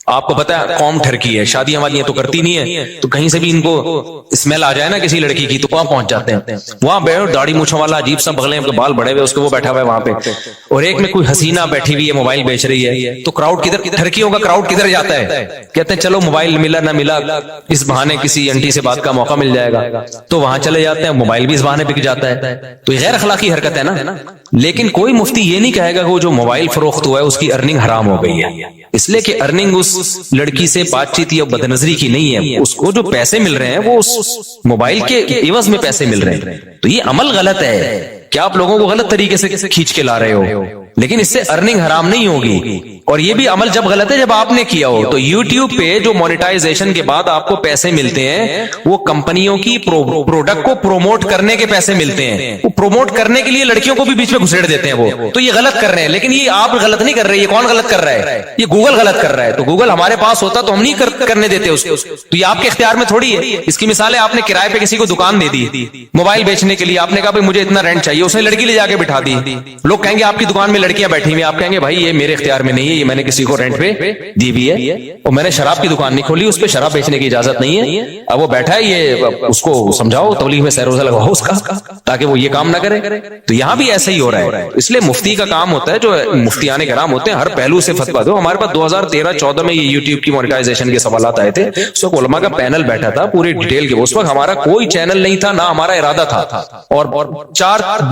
[SPEAKER 1] آپ کو پتا ہے قوم ٹھرکی ہے, شادیاں والیاں تو کرتی نہیں ہے, تو کہیں سے بھی ان کو اسمیل آ جائے نا کسی لڑکی کی تو وہاں پہنچ جاتے ہیں. وہاں بیٹھو داڑھی مونچھوں والا عجیب سا بغلیں بال بڑے ہوئے اس کو وہ بیٹھا ہوا ہے وہاں پہ, اور ایک میں کوئی حسینہ بیٹھی ہوئی ہے موبائل بیچ رہی ہے. تو کراؤڈ کدھر, ٹھرکیوں کا کراؤڈ کدھر جاتا ہے؟ کہتے ہیں چلو موبائل ملا نہ ملا اس بہانے کسی انٹی سے بات کا موقع مل جائے گا, تو وہاں چلے جاتے ہیں. موبائل بھی اس بہانے بک جاتا ہے. تو یہ غیر اخلاقی حرکت ہے نا. لیکن کوئی مفتی یہ نہیں کہے گا کہ وہ جو موبائل فروخت ہوا ہے اس کی ارننگ حرام ہو گئی ہے, اس لیے کہ ارننگ اس لڑکی سے بات چیت یا بد نظری کی نہیں ہے. اس کو جو پیسے مل رہے ہیں وہ اس موبائل کے عوض میں پیسے مل رہے ہیں. تو یہ عمل غلط ہے کہ آپ لوگوں کو غلط طریقے سے کھینچ کے لا رہے ہو, لیکن اس سے ارننگ حرام نہیں ہوگی. اور یہ بھی عمل جب غلط ہے جب آپ نے کیا ہو. تو یوٹیوب پہ جو مونیٹائزیشن کے بعد آپ کو پیسے ملتے ہیں وہ کمپنیوں کی پروڈکٹ کو پروموٹ کرنے کے پیسے ملتے ہیں. وہ پروموٹ کرنے کے لیے لڑکیوں کو بھی بیچ میں گھسیڑ دیتے ہیں وہ. تو یہ غلط کر رہے ہیں, لیکن یہ آپ غلط نہیں کر رہے. یہ کون غلط کر رہا ہے؟ یہ گوگل غلط کر رہا ہے. تو گوگل ہمارے پاس ہوتا تو ہم نہیں کرنے دیتے اس کو. تو یہ آپ کے اختیار میں تھوڑی ہے. اس کی مثال ہے آپ نے کرائے پہ کسی کو دکان دے دی موبائل بیچنے کے لیے. آپ نے کہا بھائی مجھے اتنا رینٹ چاہیے, اس نے لڑکی لے جا کے بٹھا دی. لوگ کہیں گے آپ کی دکان میں لڑکیاں بیٹھی ہوئی, آپ کہیں گے بھائی یہ میرے اختیار میں نہیں ہے, یہ میں نے کسی کو رینٹ پہ دی بھی ہے, اور میں نے شراب کی دکان نہیں کھولی, اس پہ شراب بیچنے کی اجازت نہیں ہے. اب وہ بیٹھا ہے, یہ اس کو سمجھاؤ, تبلیغ میں سیر روزہ لگواؤ اس کا تاکہ وہ یہ کام نہ کرے. تو یہاں بھی ایسا ہی ہو رہا ہے. اس لیے مفتی کا کام ہوتا ہے, جو مفتیان کرام ہوتے ہیں ہر پہلو سے فتویٰ دو. ہمارے پاس 2013-14 میں یہ یوٹیوب کی مونیٹائزیشن کے سوالات آئے تھے. اس وقت علماء کا پینل بیٹھا تھا پوری ڈیٹیل کے. اس وقت ہمارا کوئی چینل نہیں تھا, نہ ہمارا ارادہ تھا, اور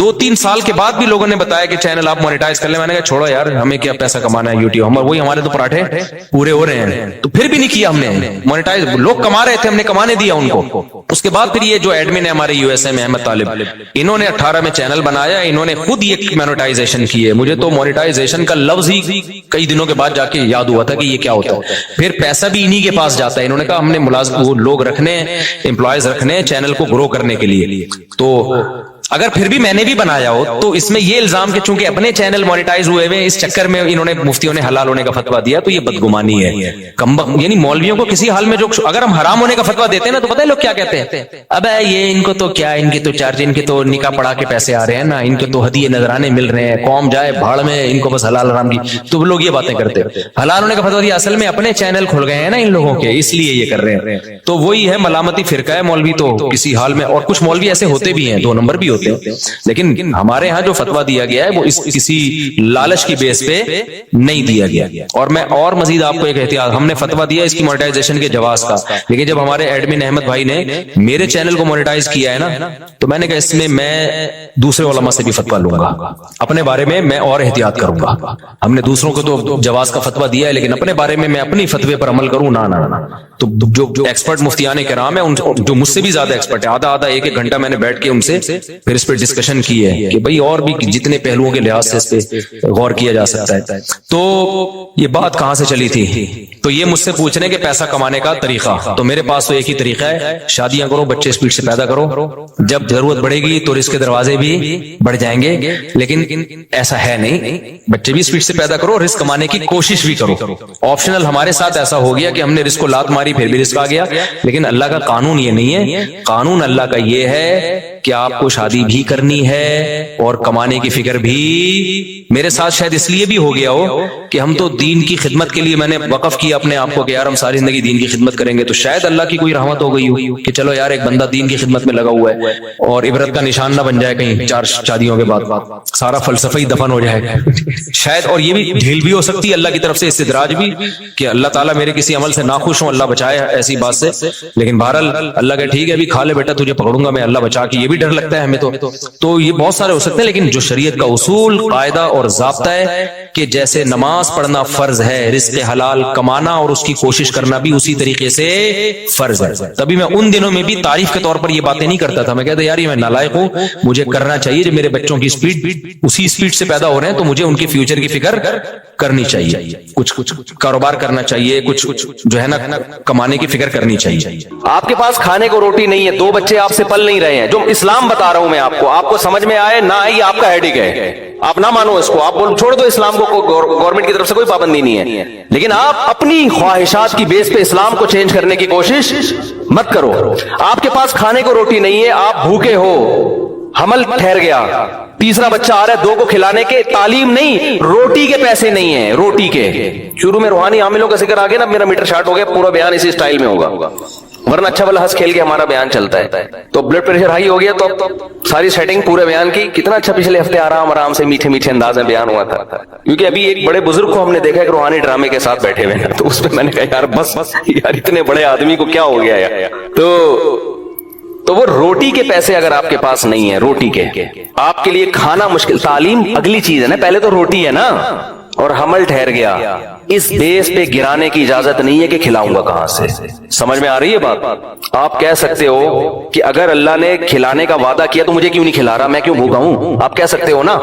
[SPEAKER 1] 2-3 سال کے بعد بھی لوگوں نے بتایا کہ چینل آپ مونیٹائز کر لیں. میں نے کہا چھوڑو یار, ہمیں کیا پیسہ کمانا ہے یوٹیوب, وہی ہمارے تو پراٹھے پورے ہو رہے ہیں. تو پھر بھی نہیں کیا ہم نے مونیٹائز. لوگ کما رہے تھے, ہم نے کمانے دیا ان کو. اس کے بعد پھر یہ جو ایڈمن ہے ہمارے یو ایس اے میں احمد طالب, انہوں نے 18 میں چینل بنایا, انہوں نے خود یہ مونیٹائزیشن کی ہے. مجھے تو مونیٹائزیشن کا لفظ ہی کئی دنوں کے بعد جا کے یاد ہوا تھا کہ یہ کیا ہوتا ہے. پھر پیسہ بھی انہی کے پاس جاتا ہے. انہوں نے کہا ہم نے ملازم وہ لوگ رکھنے, امپلائیز رکھنے چینل کو گرو کرنے کے لیے. تو اگر پھر بھی میں نے بھی بنایا ہو تو اس میں یہ الزام کہ چونکہ اپنے چینل مونیٹائز ہوئے ہوئے اس چکر میں انہوں نے مفتیوں نے حلال ہونے کا فتویٰ دیا, تو یہ بدگمانی ہے. یعنی مولویوں کو کسی حال میں جو اگر ہم حرام ہونے کا فتویٰ دیتے ہیں نا تو پتہ ہے لوگ کیا کہتے ہیں, اب یہ ان کو تو کیا, ان کے تو چارج, ان کے تو نکاح پڑھا کے پیسے آ رہے ہیں نا, ان کے تو ہدیے نذرانے مل رہے ہیں, قوم جائے بھاڑ میں, ان کو بس حلال حرام کی. تو لوگ یہ باتیں کرتے ہیں. حلال ہونے کا فتویٰ دیا, اصل میں اپنے چینل کھل گئے ہیں نا ان لوگوں کے, اس لیے یہ کر رہے ہیں. تو وہی ہے ملامتی فرقہ ہے مولوی تو کسی حال میں. اور کچھ مولوی ایسے ہوتے بھی ہیں, 2 نمبر بھی ہوتے ہوتے ہیں, لیکن ہمارے ہاں جو فتویٰ دیا گیا ہے وہ اس کسی لالچ کی بیس پہ نہیں دیا گیا. اور میں اور مزید آپ کو ایک احتیاط, ہم نے فتویٰ دیا اس کی مونیٹائزیشن کے جواز کا, لیکن جب ہمارے ایڈمن احمد بھائی نے میرے چینل کو مونیٹائز کیا ہے نا, تو میں نے کہا اس میں دوسرے علماء سے بھی فتویٰ لوں گا, اپنے بارے میں اور احتیاط کروں گا. ہم نے دوسروں کو تو جواز کا فتویٰ دیا ہے, لیکن اپنے بارے میں اپنی فتوے پر عمل کروں نہ. تو جو ایکسپرٹ مفتیان کرام ہیں, جو مجھ سے بھی زیادہ ایکسپرٹ ہے, آدھا ایک گھنٹہ میں نے بیٹھ کے ان سے پھر اس پہ ڈسکشن کی ہے کہ بھئی اور بھی جتنے پہلوؤں کے لحاظ سے اس پہ غور کیا جا سکتا ہے. تو یہ بات کہاں سے چلی تھی؟ تو یہ مجھ سے پوچھ رہے ہیں کہ پیسہ کمانے کا طریقہ, تو میرے پاس تو ایک ہی طریقہ ہے, شادیاں کرو, بچے اسپیڈ سے پیدا کرو, جب ضرورت بڑھے گی تو رزق کے دروازے بھی بڑھ جائیں گے. لیکن ایسا ہے نہیں, بچے بھی اسپیڈ سے پیدا کرو, رزق کمانے کی کوشش بھی کرو. آپشنل ہمارے ساتھ ایسا ہو گیا کہ ہم نے رزق کو لات ماری پھر بھی رزق آ گیا, لیکن اللہ کا قانون یہ نہیں ہے. قانون اللہ کا یہ ہے کہ آپ کو شادی بھی کرنی ہے اور کمانے کی فکر بھی. میرے ساتھ شاید اس لیے بھی ہو گیا ہو کہ ہم تو دین کی خدمت کے لیے میں نے وقف کیا اپنے آپ کو کہ یار ہم ساری زندگی دین کی خدمت کریں گے, تو شاید اللہ کی کوئی رحمت ہو گئی ہو کہ چلو یار ایک بندہ دین کی خدمت میں لگا ہوا ہے اور عبرت کا نشان نہ بن جائے کہیں 4 شادیوں کے بعد سارا فلسفہ ہی دفن ہو جائے شاید. اور یہ بھی ڈھیل بھی ہو سکتی ہے اللہ کی طرف سے, استدراج بھی, کہ اللہ تعالیٰ میرے کسی عمل سے ناخوش ہوں, اللہ بچائے ایسی بات سے. لیکن بہرحال اللہ کہ ٹھیک ہے ابھی کھا لے بیٹا, تجھے پکڑوں گا میں, اللہ بچا کے, یہ بھی ڈر لگتا ہے ہمیں. تو یہ بہت سارے ہو سکتے ہیں, لیکن جو شریعت کا اصول, قاعدہ اور ضابطہ ہے کہ جیسے نماز پڑھنا فرض ہے, رزق حلال کمانا اور اس کی کوشش کرنا بھی اسی طریقے سے فرض ہے. تبھی میں ان دنوں میں بھی تعریف کے طور پر یہ باتیں نہیں کرتا تھا, میں کہتا یار یہ میں نالائق ہوں, مجھے کرنا چاہیے, جب میرے بچوں کی سپیڈ اسی سپیڈ سے پیدا ہو رہے ہیں تو مجھے ان کے فیوچر کی فکر کرنی چاہیے, کچھ کاروبار کرنا چاہیے, کچھ جو ہے نا کمانے کی فکر کرنی چاہیے.
[SPEAKER 2] آپ کے پاس کھانے کو روٹی نہیں ہے, 2 بچے آپ سے پل نہیں رہے ہیں, جو اسلام بتا رہا ہوں میں آپ کو سمجھ میں آئے نہ آئی آپ کا ہیڈک ہے, آپ نہ مانو اس کو, آپ بول چھوڑ دو اسلام کو, گورنمنٹ کی طرف سے کوئی پابندی نہیں ہے, لیکن آپ اپنی خواہشات کی بیس پہ اسلام کو چینج کرنے کی کوشش مت کرو. آپ کے پاس کھانے کو روٹی نہیں ہے, آپ بھوکے ہو, حمل ٹھہر گیا, تیسرا بچہ آ رہا ہے, 2 کو کھلانے کے, تعلیم نہیں, روٹی کے پیسے نہیں ہیں, روٹی کے. شروع میں روحانی عاملوں کا ذکر آ گیا نا, میرا میٹر شارٹ ہو گیا, پورا بیان اسی سٹائل میں ہوگا, ورنہ اچھا والا ہنس کھیل کے ہمارا بیان چلتا ہے. تو بلڈ پریشر ہائی ہو گیا تو ساری سیٹنگ پورے بیان کی, کتنا اچھا پچھلے ہفتے آرام سے میٹھے میٹھے انداز میں بیان ہوا تھا, کیونکہ ابھی ایک بڑے بزرگ کو ہم نے دیکھا کہ روحانی ڈرامے کے ساتھ بیٹھے ہوئے ہیں, تو اس پہ میں نے کہا یار بس یار اتنے بڑے آدمی کو کیا ہو گیا یار. تو وہ روٹی کے پیسے اگر آپ کے پاس نہیں ہیں, روٹی کے, آپ کے لیے کھانا مشکل, تعلیم اگلی چیز ہے نا, پہلے تو روٹی ہے نا, اور حمل ٹھہر گیا, اس بیس پہ گرانے کی اجازت نہیں ہے کہ کھلاؤں گا کہاں سے. سمجھ میں آ رہی ہے بات؟ آپ کہہ سکتے ہو کہ اگر اللہ نے کھلانے کا وعدہ کیا تو مجھے کیوں نہیں کھلا رہا, میں کیوں بھوکا ہوں, آپ کہہ سکتے ہو نا.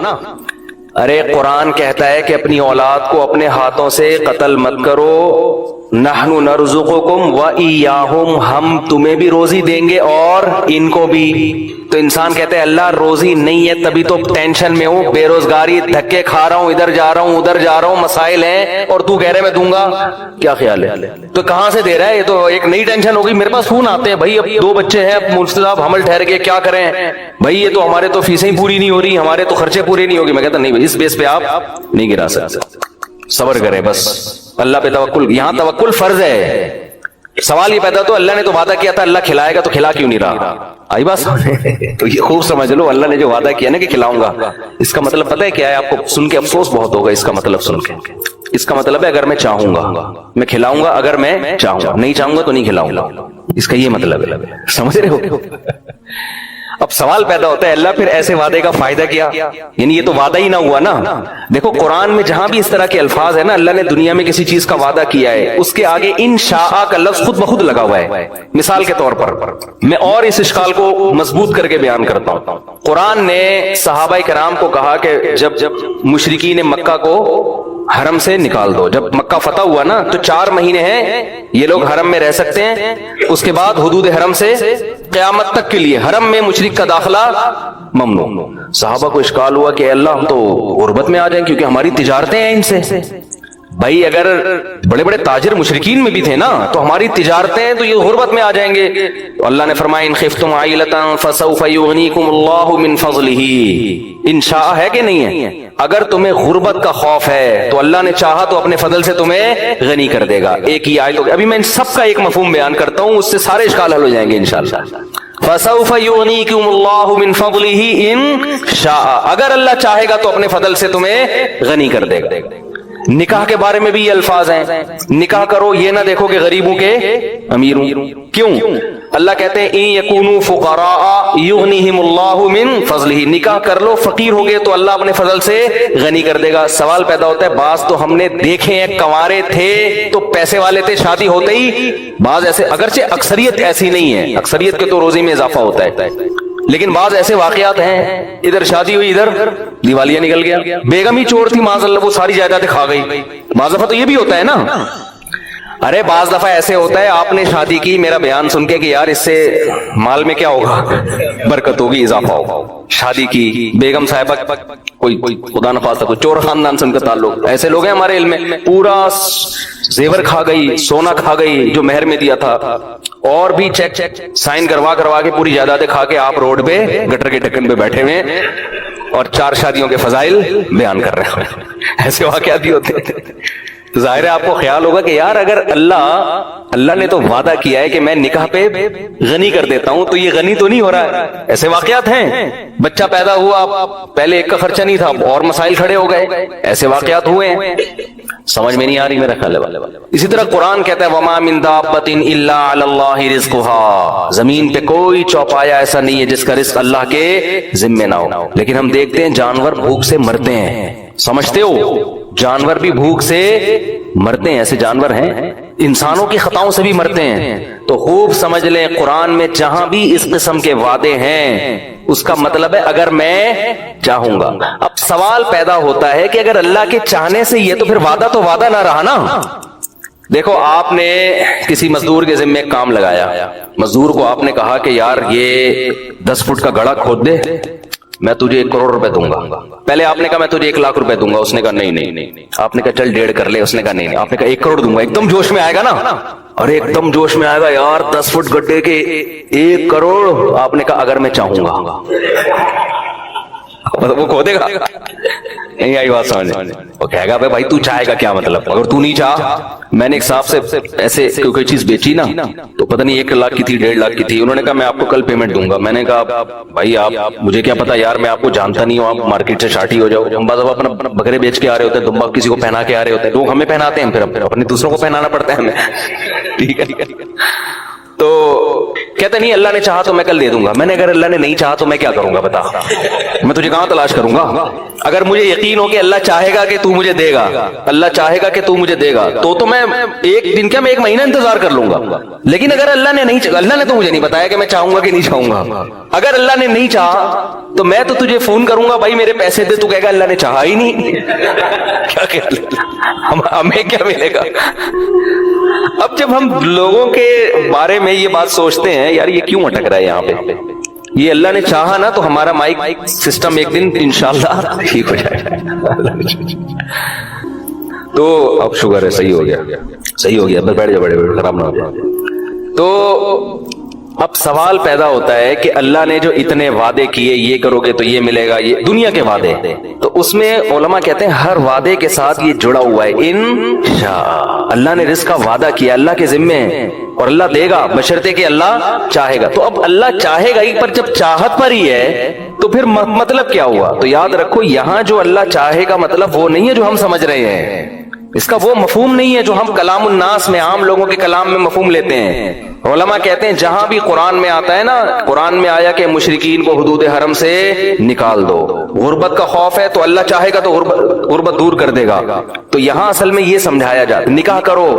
[SPEAKER 2] ارے قرآن کہتا ہے کہ اپنی اولاد کو اپنے ہاتھوں سے قتل مت کرو, نحن نرزقکم وإیاہم, ہم تمہیں بھی روزی دیں گے اور ان کو بھی. تو انسان کہتے ہیں اللہ روزی نہیں ہے تبھی تو ٹینشن میں ہوں, بے روزگاری, دھکے کھا رہا ہوں, ادھر جا رہا ہوں ادھر جا رہا ہوں, مسائل ہیں, اور تو کہہ رہے میں دوں گا, کیا خیال ہے؟ تو کہاں سے دے رہا ہے؟ یہ تو ایک نئی ٹینشن ہوگی. میرے پاس فون آتے ہیں, بھائی اب 2 بچے ہیں, اب مفتی صاحب حمل ٹھہر کے کیا کریں بھائی, یہ تو ہمارے تو فیسیں ہی پوری نہیں ہو رہی, ہمارے تو خرچے پورے نہیں ہوگی. میں کہتا نہیں بھائی, اس بیس پہ آپ نہیں گرا سکتے, صبر کریں بس, اللہ پہ توکل. یہاں توکل فرض ہے. سوال یہ پیدا تو اللہ نے تو وعدہ کیا تھا, اللہ کھلائے گا تو کھلا کیوں نہیں رہا؟ آئی بات؟ تو یہ خوب سمجھ لو, اللہ نے جو وعدہ کیا نا کہ کھلاؤں گا, اس کا مطلب پتہ ہے کیا ہے؟ آپ کو سن کے افسوس بہت ہوگا اس کا مطلب سن کے. اس کا مطلب ہے اگر میں چاہوں گا میں کھلاؤں گا, اگر میں چاہوں گا, نہیں چاہوں گا تو نہیں کھلاؤں گا. اس کا یہ مطلب ہے, سمجھ رہے ہو؟ اب سوال پیدا ہوتا ہے اللہ پھر ایسے وعدے کا فائدہ کیا؟ یعنی یہ تو وعدہ ہی نہ ہوا نا. دیکھو قرآن میں جہاں بھی اس طرح کے الفاظ ہیں نا, اللہ نے دنیا میں کسی چیز کا وعدہ کیا ہے, اس کے آگے انشاء کا لفظ خود بخود لگا ہوا ہے. مثال کے طور پر میں اور اس اشکال کو مضبوط کر کے بیان کرتا ہوں. قرآن نے صحابہ کرام کو کہا کہ جب مشرکین مکہ کو حرم سے نکال دو, جب مکہ فتح ہوا نا تو 4 مہینے ہیں یہ لوگ حرم میں رہ سکتے ہیں, اس کے بعد حدود حرم سے قیامت تک کے لیے حرم میں مشرک کا داخلہ ممنوع. صحابہ کو اشکال ہوا کہ اللہ ہم تو غربت میں آ جائیں کیونکہ ہماری تجارتیں ہیں ان سے. بھائی اگر بڑے بڑے تاجر مشرکین میں بھی تھے نا تو ہماری تجارتیں ہیں تو یہ غربت میں آ جائیں گے. تو اللہ نے فرمایا ان خفتم عائلۃ فسوف یغنیکم اللہ من فضلہ. انشاء ہے کہ نہیں ہے؟ اگر تمہیں غربت کا خوف ہے تو اللہ نے چاہا تو اپنے فضل سے تمہیں غنی کر دے گا. ایک ہی آیت. ابھی میں ان سب کا ایک مفہوم بیان کرتا ہوں, اس سے سارے اشکال حل ہو جائیں گے انشاءاللہ. فسوف یغنیکم من فضلہ ان شاء، اگر اللہ چاہے گا تو اپنے فضل سے تمہیں غنی کر دے گا۔ نکاح کے بارے میں بھی یہ الفاظ ہیں، نکاح کرو یہ نہ دیکھو کہ غریبوں کے امیروں، کیوں؟ اللہ کہتے ہیں ان یکونوا فقراء یغنیہم اللہ من فضلہ، نکاح کر لو فقیر ہو گئے تو اللہ اپنے فضل سے غنی کر دے گا۔ سوال پیدا ہوتا ہے، بعض تو ہم نے دیکھے ہیں کنوارے تھے تو پیسے والے تھے، شادی ہوتے ہی بعض ایسے، اگرچہ اکثریت ایسی نہیں ہے، اکثریت کے تو روزی میں اضافہ ہوتا ہے، لیکن بعض ایسے واقعات ہیں ادھر شادی ہوئی ادھر دیوالیہ نکل گیا، بیگم ہی چور تھی معاذ اللہ، وہ ساری جائیدادیں کھا گئی۔ بعض دفعہ تو یہ بھی ہوتا ہے نا، ارے بعض دفعہ ایسے ہوتا ہے آپ نے شادی کی، میرا بیان سن کے کہ یار اس سے مال میں کیا ہوگا، برکت ہوگی، اضافہ ہوگا، شادی کی بیگم صاحبہ کوئی خدا نخواستہ کوئی چور خاندان سے ان کا تعلق، ایسے لوگ ہیں ہمارے علم میں، پورا زیور کھا گئی، سونا کھا گئی جو مہر میں دیا تھا، اور بھی چیک سائن کروا کے پوری جائیدادیں کھا کے آپ روڈ پہ گٹر کے ڈھکن پہ بیٹھے ہوئے اور 4 شادیوں کے فضائل بیان کر رہے ہیں۔ ایسے واقعات بھی ہوتے ہیں۔ تو ظاہر ہے آپ کو خیال ہوگا کہ یار اگر اللہ نے تو وعدہ کیا ہے کہ میں نکاح پہ غنی کر دیتا ہوں، تو یہ غنی تو نہیں ہو رہا ہے۔ ایسے واقعات ہیں، بچہ پیدا ہوا پہلے ایک کا خرچہ نہیں تھا اور مسائل کھڑے ہو گئے، ایسے واقعات ہوئے ہیں، سمجھ میں نہیں آ رہی میرا خیال ہے۔ اسی طرح قرآن کہتا ہے وَمَا مِن دَابَّةٍ إِلَّا عَلَى اللَّهِ رِزْقُهَا، زمین پہ کوئی چوپایا ایسا نہیں ہے جس کا رزق اللہ کے ذمے نہ ہو، لیکن ہم دیکھتے ہیں جانور بھوک سے مرتے ہیں، سمجھتے ہو جانور بھی بھوک سے مرتے ہیں، ایسے جانور ہیں، انسانوں کی خطاؤں سے بھی مرتے ہیں۔ تو خوب سمجھ لیں قرآن میں جہاں بھی اس قسم کے وعدے ہیں اس کا مطلب ہے اگر میں چاہوں گا۔ اب سوال پیدا ہوتا ہے کہ اگر اللہ کے چاہنے سے یہ تو پھر وعدہ تو وعدہ نہ رہا نا۔ دیکھو آپ نے کسی مزدور کے ذمے ایک کام لگایا، مزدور کو آپ نے کہا کہ یار یہ 10 فٹ کا گڑھا کھود دے، میں تجھے 1 کروڑ روپے دوں گا۔ پہلے آپ نے کہا میں تجھے 1 لاکھ روپے دوں گا، اس نے کہا نہیں۔ آپ نے کہا چل 1.5 کر لے، اس نے کہا نہیں۔ آپ نے کہا 1 کروڑ دوں گا، ایک دم جوش میں آئے گا نا، اور ایک دم جوش میں آئے گا یار 10 فٹ گڈھے کے 1 کروڑ۔ آپ نے کہا اگر میں چاہوں گا، وہ کھودے گا؟ نہیں آئی بات سمجھ؟ وہ کہے گا بھائی تو چاہے گا کیا مطلب، اگر تو نہیں چاہ۔ میں نے ایک صاحب سے ایسے کوئی چیز بیچی نا تو پتہ نہیں 1 لاکھ کی تھی 1.5 لاکھ کی تھی، انہوں نے کہا میں آپ کو کل پیمنٹ دوں گا۔ میں نے کہا بھائی آپ مجھے کیا پتا یار، میں آپ کو جانتا نہیں ہوں، آپ مارکیٹ سے شارٹی ہو جاؤ۔ ہم بعض اپنا بکرے بیچ کے آ رہے ہوتے ہیں، دمبا کسی کو پہنا کے آ رہے ہوتے ہیں، لوگ ہمیں پہناتے ہیں، پھر اپنے دوسروں کو پہنانا پڑتا ہے ہمیں، ٹھیک ہے۔ تو کہتے نہیں اللہ نے چاہا تو میں کل دے دوں گا۔ میں نے اگر اللہ نے نہیں چاہا تو میں کیا کروں گا بتا، میں تجھے کہاں تلاش کروں گا؟ اگر مجھے یقین ہو کہ اللہ چاہے گا کہ تو مجھے دے گا، اللہ چاہے گا کہ تو مجھے دے گا، تو میں 1 دن کیا میں 1 مہینہ انتظار کر لوں گا۔ لیکن اگر اللہ نے نہیں چاہا، اللہ نے تو مجھے نہیں بتایا کہ میں چاہوں گا کہ نہیں چاہوں گا، اگر اللہ نے نہیں چاہا تو میں تو تجھے فون کروں گا بھائی میرے پیسے دے، تو کہے گا اللہ نے چاہا ہی نہیں، کیا ہمیں کیا ملے گا؟ اب جب ہم لوگوں کے بارے میں یہ بات سوچتے ہیں یار یہ کیوں اٹک رہا ہے یہاں پہ، یہ اللہ نے چاہا نا تو ہمارا مائک سسٹم ایک دن انشاءاللہ ٹھیک ہو جائے گا۔ تو اب شکر ہے صحیح ہو گیا، اب بیٹھ جا، بڑے خراب نہ ہو۔ تو اب سوال پیدا ہوتا ہے کہ اللہ نے جو اتنے وعدے کیے، یہ کرو گے تو یہ ملے گا، یہ دنیا کے وعدے، تو اس میں علماء کہتے ہیں ہر وعدے کے ساتھ یہ جڑا ہوا ہے انشاء، اللہ نے رزق کا وعدہ کیا، اللہ کے ذمے ہے اور اللہ دے گا بشرطے کہ اللہ چاہے گا۔ تو اب اللہ چاہے گا ہی، پر جب چاہت پر ہی ہے تو پھر مطلب کیا ہوا؟ تو یاد رکھو یہاں جو اللہ چاہے گا مطلب وہ نہیں ہے جو ہم سمجھ رہے ہیں، اس کا وہ مفہوم نہیں ہے جو ہم کلام الناس میں، عام لوگوں کے کلام میں مفہوم لیتے ہیں۔ علماء کہتے ہیں جہاں بھی قرآن میں آتا ہے نا، قرآن میں آیا کہ مشرکین کو حدود حرم سے نکال دو، غربت کا خوف ہے تو اللہ چاہے گا تو غربت دور کر دے گا، تو یہاں اصل میں یہ سمجھایا جاتا ہے نکاح کرو،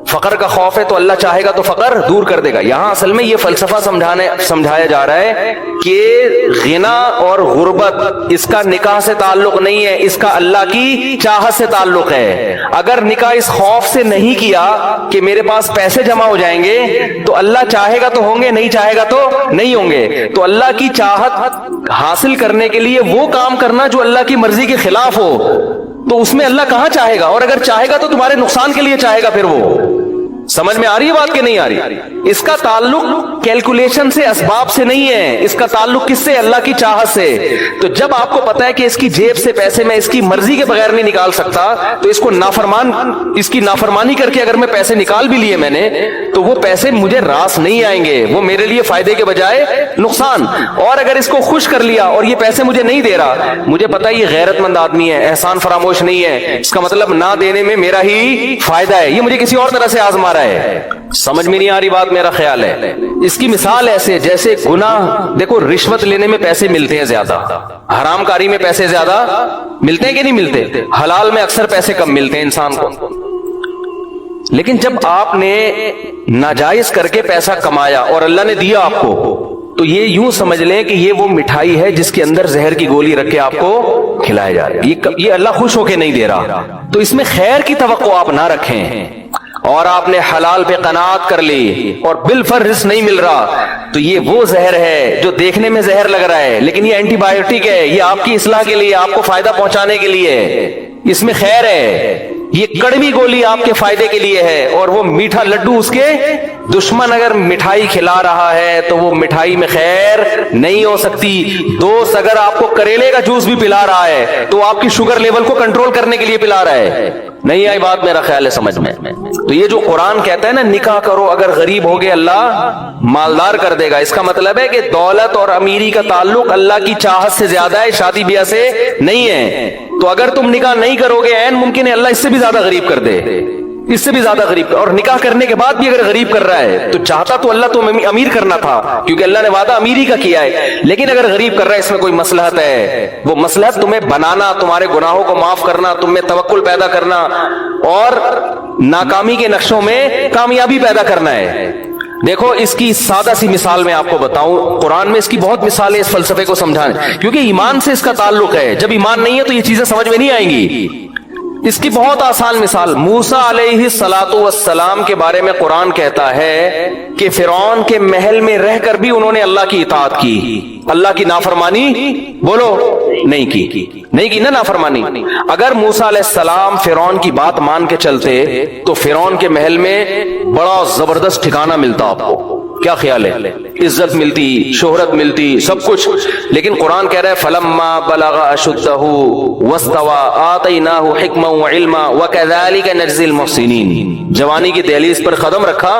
[SPEAKER 2] فقر کا خوف ہے تو اللہ چاہے گا تو فقر دور کر دے گا۔ یہاں اصل میں یہ فلسفہ سمجھایا جا رہا ہے کہ غنا اور غربت اس کا نکاح سے تعلق نہیں ہے، اس کا اللہ کی چاہت سے تعلق ہے۔ اگر نکاح اس خوف سے نہیں کیا کہ میرے پاس پیسے جمع ہو جائیں گے تو اللہ چاہے گا تو ہوں گے، نہیں چاہے گا تو نہیں ہوں گے، تو اللہ کی چاہت حاصل کرنے کے لیے وہ کام کرنا جو اللہ کی مرضی کے خلاف ہو، تو اس میں اللہ کہاں چاہے گا؟ اور اگر چاہے گا تو تمہارے نقصان کے لیے چاہے گا۔ پھر وہ سمجھ میں آ رہی ہے بات کہ نہیں آ رہی؟ اس کا تعلق کیلکولیشن سے، اسباب سے نہیں ہے، اس کا تعلق کس سے؟ اللہ کی چاہت سے. تو جب آپ کو پتا ہے کہ اس کی جیب سے پیسے میں اس کی مرضی کے بغیر نہیں نکال سکتا، تو اس کو اس کی نافرمانی کر کے اگر میں پیسے نکال بھی لیے میں نے، تو وہ پیسے مجھے راس نہیں آئیں گے، وہ میرے لیے فائدے کے بجائے نقصان. اور اگر اس کو خوش کر لیا اور یہ پیسے مجھے نہیں دے رہا، مجھے پتا ہے یہ غیرت مند آدمی ہے، احسان فراموش نہیں ہے، اس کا مطلب نہ دینے میں میرا ہی فائدہ ہے، یہ مجھے کسی اور طرح سے آزما رہا ہے. سمجھ میں نہیں آ رہی بات؟ میرا خیال ہے اس کی مثال ایسے جیسے گناہ. دیکھو رشوت لینے میں پیسے ملتے ہیں زیادہ، حرام کاری میں پیسے زیادہ ملتے ہیں کہ نہیں ملتے؟ حلال میں اکثر پیسے کم ملتے ہیں انسان کو. لیکن جب آپ نے ناجائز کر کے پیسہ کمایا اور اللہ نے دیا آپ کو، تو یہ یوں سمجھ لیں کہ یہ وہ مٹھائی ہے جس کے اندر زہر کی گولی رکھ کے آپ کو کھلایا جا رہا ہے. یہ اللہ خوش ہو کے نہیں دے رہا، تو اس میں خیر کی توقع آپ نہ رکھیں. اور آپ نے حلال پہ قناعت کر لی اور بالفرض رزق نہیں مل رہا، تو یہ وہ زہر ہے جو دیکھنے میں زہر لگ رہا ہے لیکن یہ اینٹی بایوٹک ہے، یہ آپ کی اصلاح کے لیے، آپ کو فائدہ پہنچانے کے لیے، اس میں خیر ہے. یہ کڑوی گولی آپ کے فائدے کے لیے ہے، اور وہ میٹھا لڈو اس کے دشمن اگر مٹھائی کھلا رہا ہے تو وہ مٹھائی میں خیر نہیں ہو سکتی. دوست اگر آپ کو کریلے کا جوس بھی پلا رہا ہے تو آپ کی شوگر لیول کو کنٹرول کرنے کے لیے پلا رہا ہے. نہیں آئی بات؟ میرا خیال ہے سمجھ میں. تو یہ جو قرآن کہتا ہے نا نکاح کرو، اگر غریب ہو گئے اللہ مالدار کر دے گا، اس کا مطلب ہے کہ دولت اور امیری کا تعلق اللہ کی چاہت سے زیادہ ہے، شادی بیاہ سے نہیں ہے. تو اگر تم نکاح نہیں کرو گے، عین ممکن ہے اللہ اس سے بھی زیادہ غریب کر دے، اس سے بھی زیادہ غریب. اور نکاح کرنے کے بعد بھی اگر غریب کر رہا ہے تو چاہتا تو اللہ تو امیر کرنا تھا، کیونکہ اللہ نے وعدہ امیری کا کیا ہے. لیکن اگر غریب کر رہا ہے، اس میں کوئی مصلحت ہے، وہ مصلحت تمہیں بنانا، تمہارے گناہوں کو معاف کرنا، تم میں توکل پیدا کرنا اور ناکامی کے نقشوں میں کامیابی پیدا کرنا ہے. دیکھو اس کی سادہ سی مثال میں آپ کو بتاؤں، قرآن میں اس کی بہت مثالیں اس فلسفے کو سمجھانے، کیونکہ ایمان سے اس کا تعلق ہے. جب ایمان نہیں ہے تو یہ چیزیں سمجھ میں نہیں آئیں گی. اس کی بہت آسان مثال، موسیٰ علیہ السلام کے بارے میں قرآن کہتا ہے کہ فرعون کے محل میں رہ کر بھی انہوں نے اللہ کی اطاعت کی، اللہ کی نافرمانی بولو نہیں کی نا نافرمانی. اگر موسیٰ علیہ السلام فرعون کی بات مان کے چلتے تو فرعون کے محل میں بڑا زبردست ٹھکانہ ملتا آپ کو. کیا خیال ہے؟ عزت ملتی، شہرت ملتی، سب کچھ. لیکن قرآن کہہ رہا ہے فلما بلغ اشدہ واستوى آتیناہ حکما وعلما وکذالک نجزی المحسنین. جوانی کی دہلیز پر قدم رکھا،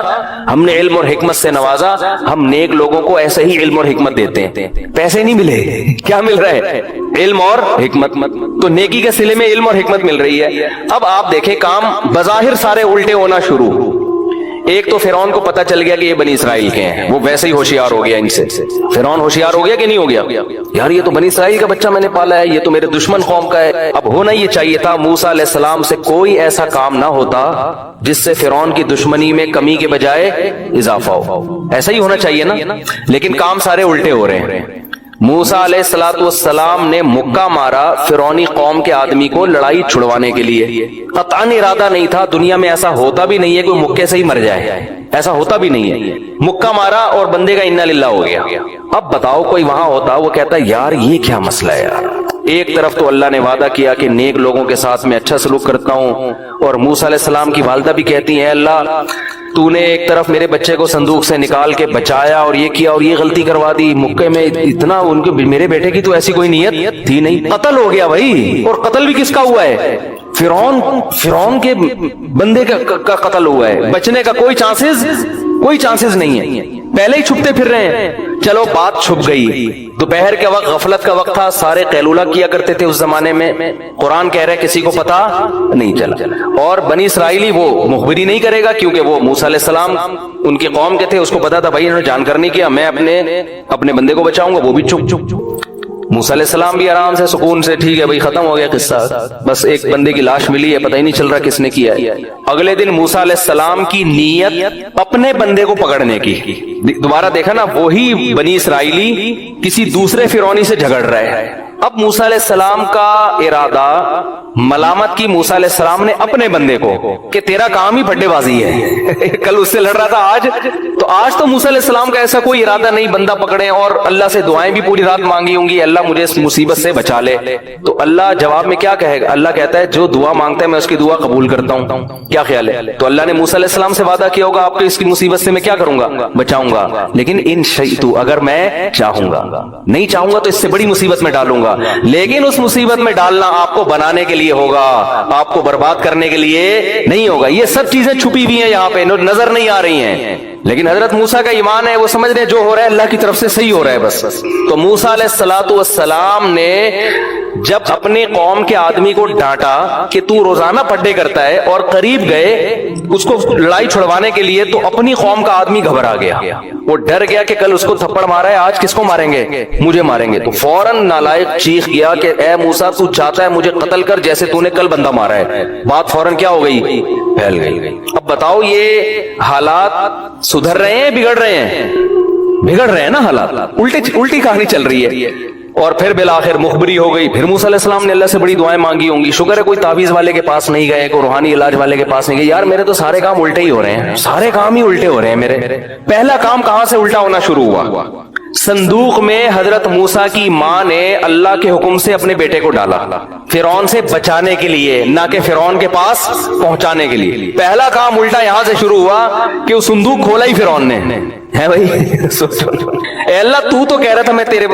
[SPEAKER 2] ہم نے علم اور حکمت سے نوازا. ہم نیک لوگوں کو ایسے ہی علم اور حکمت دیتے ہیں، پیسے نہیں ملے. کیا مل رہا ہے؟ علم اور حکمت. تو نیکی کے صلے میں علم اور حکمت مل رہی ہے. اب آپ دیکھیں کام بظاہر سارے الٹے ہونا شروع. ایک تو فرعون کو پتا چل گیا کہ یہ بنی اسرائیل کے ہیں، وہ ویسے ہی ہوشیار ہو گیا ان سے. فرعون ہوشیار ہو گیا کہ نہیں ہو گیا؟ یار یہ تو بنی اسرائیل کا بچہ میں نے پالا ہے، یہ تو میرے دشمن قوم کا ہے. اب ہونا یہ چاہیے تھا موسیٰ علیہ السلام سے کوئی ایسا کام نہ ہوتا جس سے فرعون کی دشمنی میں کمی کے بجائے اضافہ ہو. ایسا ہی ہونا چاہیے نا. لیکن کام سارے الٹے ہو رہے ہیں. موسیٰ علیہ السلام نے مکہ مارا فرعونی قوم کے آدمی کو لڑائی چھڑوانے کے لیے. قطعاً ارادہ نہیں تھا، دنیا میں ایسا ہوتا بھی نہیں ہے کوئی مکے سے ہی مر جائے، ایسا ہوتا بھی نہیں ہے. مکہ مارا اور بندے کا انا للہ ہو گیا. اب بتاؤ کوئی وہاں ہوتا وہ کہتا یار یہ کیا مسئلہ ہے یار. ایک طرف تو اللہ نے وعدہ کیا کہ نیک لوگوں کے ساتھ میں اچھا سلوک کرتا ہوں، اور موسیٰ علیہ السلام کی والدہ بھی کہتی ہیں اللہ تو نے ایک طرف میرے بچے کو صندوق سے نکال کے بچایا اور یہ کیا اور یہ غلطی کروا دی. مکے میں اتنا ان کے میرے بیٹے کی تو ایسی کوئی نیت تھی نہیں. قتل ہو گیا بھائی. اور قتل بھی کس کا ہوا ہے؟ فرعون کے بندے کا قتل ہوا ہے. بچنے کا کوئی چانسز نہیں ہے. پہلے ہی چھپتے پھر رہے ہیں. چلو بات چھپ گئی. دوپہر کے وقت غفلت کا وقت تھا، سارے قیلولہ کیا کرتے تھے اس زمانے میں. قرآن کہہ رہا ہے کسی کو پتا نہیں چلا. اور بنی اسرائیلی وہ مخبری نہیں کرے گا کیونکہ وہ موسیٰ علیہ السلام ان کے قوم کے تھے، اس کو پتا تھا بھائی انہوں نے جان کر نہیں کیا، میں اپنے بندے کو بچاؤں گا. وہ بھی چپ. موسیٰ علیہ السلام بھی آرام سے سکون سے ٹھیک ہے بھائی ختم ہو گیا قصہ، بس ایک بندے کی لاش ملی ہے، پتہ ہی نہیں چل رہا کس نے کیا ہے. اگلے دن موسیٰ علیہ السلام کی نیت اپنے بندے کو پکڑنے کی. دوبارہ دیکھا نا وہی بنی اسرائیلی کسی دوسرے فرعونی سے جھگڑ رہا ہے. اب موسیٰ علیہ السلام کا ارادہ ملامت کی موسیٰ علیہ السلام نے اپنے بندے کو کہ تیرا کام ہی پھڈے بازی ہے کل اس سے لڑ رہا تھا آج تو موسیٰ علیہ السلام کا ایسا کوئی ارادہ نہیں بندہ پکڑے اور اللہ سے دعائیں بھی پوری رات مانگی ہوں گی اللہ مجھے اس مصیبت سے بچا لے. تو اللہ جواب میں کیا کہے گا؟ اللہ کہتا ہے جو دعا مانگتا ہے میں اس کی دعا قبول کرتا ہوں. کیا خیال ہے؟ تو اللہ نے موسیٰ علیہ السلام سے وعدہ کیا ہوگا آپ کو اس کی مصیبت سے میں کیا کروں گا؟ بچاؤں گا. لیکن ان شئت اگر میں چاہوں گا, نہیں چاہوں گا تو اس سے بڑی مصیبت میں ڈالوں گا. لیکن اس مصیبت میں ڈالنا آپ کو بنانے کے لیے ہوگا, آپ کو برباد کرنے کے لیے نہیں ہوگا. یہ سب چیزیں چھپی ہوئی ہیں یہاں پہ, نظر نہیں آ رہی ہیں. لیکن حضرت موسیٰ کا ایمان ہے, وہ سمجھ رہے جو ہو رہا ہے اللہ کی طرف سے صحیح ہو رہا ہے بس. تو موسیٰ علیہ السلام نے جب اپنے قوم کے آدمی کو ڈانٹا کہ تو روزانہ پڈے کرتا ہے اور قریب گئے اس کو لڑائی چھڑوانے کے لیے, تو اپنی قوم کا آدمی گھبرا گیا, وہ ڈر گیا کہ کل اس کو تھپڑ مارا ہے, آج کس کو ماریں گے؟ مجھے ماریں گے. تو فوراً نالائق چیخ گیا کہ اے موسیٰ تو چاہتا ہے مجھے قتل کر جیسے تو نے کل بندہ مارا ہے. بات فوراً کیا ہو گئی؟ پھیل گئی. اب بتاؤ یہ حالات سدھر رہے ہیں بگڑ رہے ہیں؟ بگڑ رہے ہیں نا حالات, الٹی کہانی چل رہی ہے. اور پھر بالآخر مخبری ہو گئی. پھر موسیٰ علیہ السلام نے اللہ سے بڑی دعائیں مانگی ہوں گی. شکر ہے کوئی تعویذ والے کے پاس نہیں گئے, کوئی روحانی علاج والے کے پاس نہیں گئے. یار میرے تو سارے کام الٹے ہی ہو رہے ہیں, سارے کام ہی الٹے ہو رہے ہیں میرے. پہلا کام کہاں سے الٹا ہونا شروع ہوا؟ صندوق میں حضرت موسیٰ کی ماں نے اللہ کے حکم سے اپنے بیٹے کو ڈالا فرعون سے بچانے کے لیے, نہ کہ فرعون کے پاس پہنچانے کے لیے. پہلا کام الٹا یہاں سے شروع ہوا کہ وہ صندوق کھولا ہی فرعون نے. ہے بھائی اے اللہ تو کہہ رہا تھا میں تیرے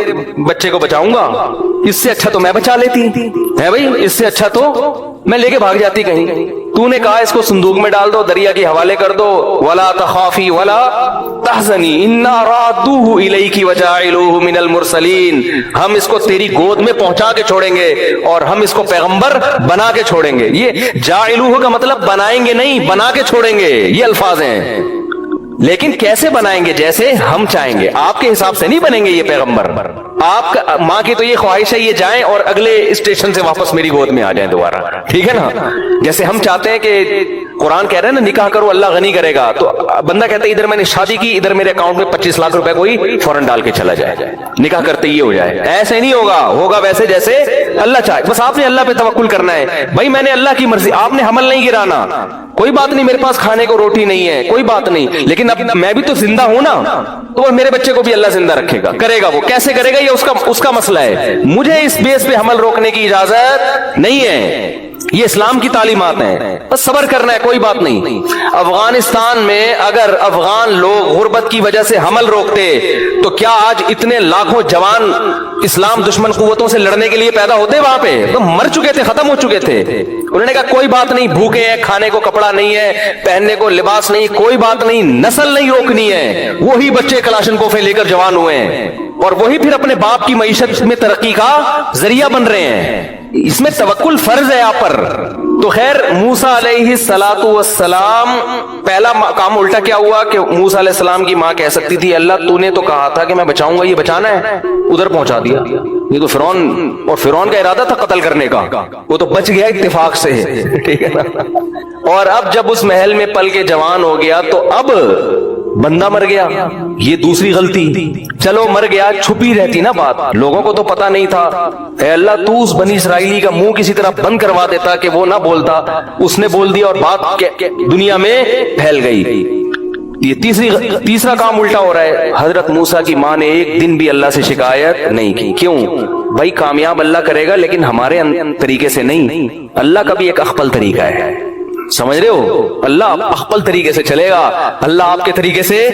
[SPEAKER 2] بچے کو بچاؤں گا, اس سے اچھا تو میں بچا لیتی. ہے بھائی اس سے اچھا تو میں لے کے بھاگ جاتی کہیں. تو نے کہا اس کو صندوق میں ڈال دو, دریا کے حوالے کر دو. ولا تخافی ولا تحزنی انا رادوہ الیک وجاعلوہ من المرسلین, ہم اس کو تیری گود میں پہنچا کے چھوڑیں گے اور ہم اس کو پیغمبر بنا کے چھوڑیں گے. یہ جاعلوہ کا مطلب بنائیں گے نہیں, بنا کے چھوڑیں گے, یہ الفاظ ہیں. لیکن کیسے بنائیں گے؟ جیسے ہم چاہیں گے. آپ کے حساب سے نہیں بنیں گے یہ پیغمبر. آپ کا ماں کی تو یہ خواہش ہے یہ جائیں اور اگلے اسٹیشن سے واپس میری گود میں آ جائیں دوبارہ, ٹھیک ہے نا. جیسے ہم چاہتے ہیں کہ قرآن کہہ رہے ہیں نا نکاح کرو اللہ غنی کرے گا, تو بندہ کہتا ہے ادھر میں نے شادی کی, ادھر میرے اکاؤنٹ میں 25 لاکھ روپے کوئی فوراً ڈال کے چلا جائے, نکاح کرتے یہ ہو جائے. ایسے نہیں ہوگا, ہوگا ویسے جیسے اللہ چاہے. بس آپ نے اللہ پہ توکل کرنا ہے. بھائی میں نے اللہ کی مرضی, آپ نے حمل نہیں گرانا, کوئی بات نہیں میرے پاس کھانے کو روٹی نہیں ہے, کوئی بات نہیں, لیکن اب میں بھی تو زندہ ہوں نا, تو میرے بچے کو بھی اللہ زندہ رکھے گا, کرے گا. وہ کیسے کرے گا یہ اس کا مسئلہ ہے. مجھے اس بیس پہ حمل روکنے کی اجازت نہیں ہے, یہ اسلام کی تعلیمات ہیں. بس صبر کرنا ہے, کوئی بات نہیں. افغانستان میں اگر افغان لوگ غربت کی وجہ سے حمل روکتے تو کیا آج اتنے لاکھوں جوان اسلام دشمن قوتوں سے لڑنے کے لیے پیدا ہوتے؟ وہاں پہ تو مر چکے تھے, ختم ہو چکے تھے. انہوں نے کہا کوئی بات نہیں, بھوکے ہیں, کھانے کو کپڑا نہیں ہے, پہننے کو لباس نہیں, کوئی بات نہیں, نسل نہیں روکنی ہے. وہی بچے کلاشن کوفیں لے کر جوان ہوئے ہیں اور وہی پھر اپنے باپ کی معیشت میں ترقی کا ذریعہ بن رہے ہیں. اس میں توکل فرض ہے آپ پر. تو خیر موسیٰ علیہ السلام پہلا کام الٹا کیا ہوا کہ موسیٰ علیہ السلام کی ماں کہہ سکتی تھی اللہ تو نے تو کہا تھا کہ میں بچاؤں گا, یہ بچانا ہے, ادھر پہنچا دیا. یہ تو فرعون کا ارادہ تھا قتل کرنے کا, وہ تو بچ گیا اتفاق سے, ٹھیک ہے نا. اور اب جب اس محل میں پل کے جوان ہو گیا تو اب بندہ مر گیا, یہ دوسری غلطی. چلو مر گیا, چھپی رہتی نا بات, لوگوں کو تو پتا نہیں تھا. اے اللہ تو اس بنی اسرائیلی کا منہ کسی طرح بند کروا دیتا کہ وہ نہ بولتا, اس نے بول دیا اور بات دنیا میں پھیل گئی. یہ تیسرا کام الٹا ہو رہا ہے. حضرت موسیٰ کی ماں نے ایک دن بھی اللہ سے شکایت نہیں کی. کیوں بھائی؟ کامیاب اللہ کرے گا لیکن ہمارے طریقے سے نہیں. اللہ کا بھی ایک اخپل طریقہ ہے, سمجھ رہے ہو؟ اللہ اخپل طریقے سے چلے گا. اللہ آپ کے طریقے سے,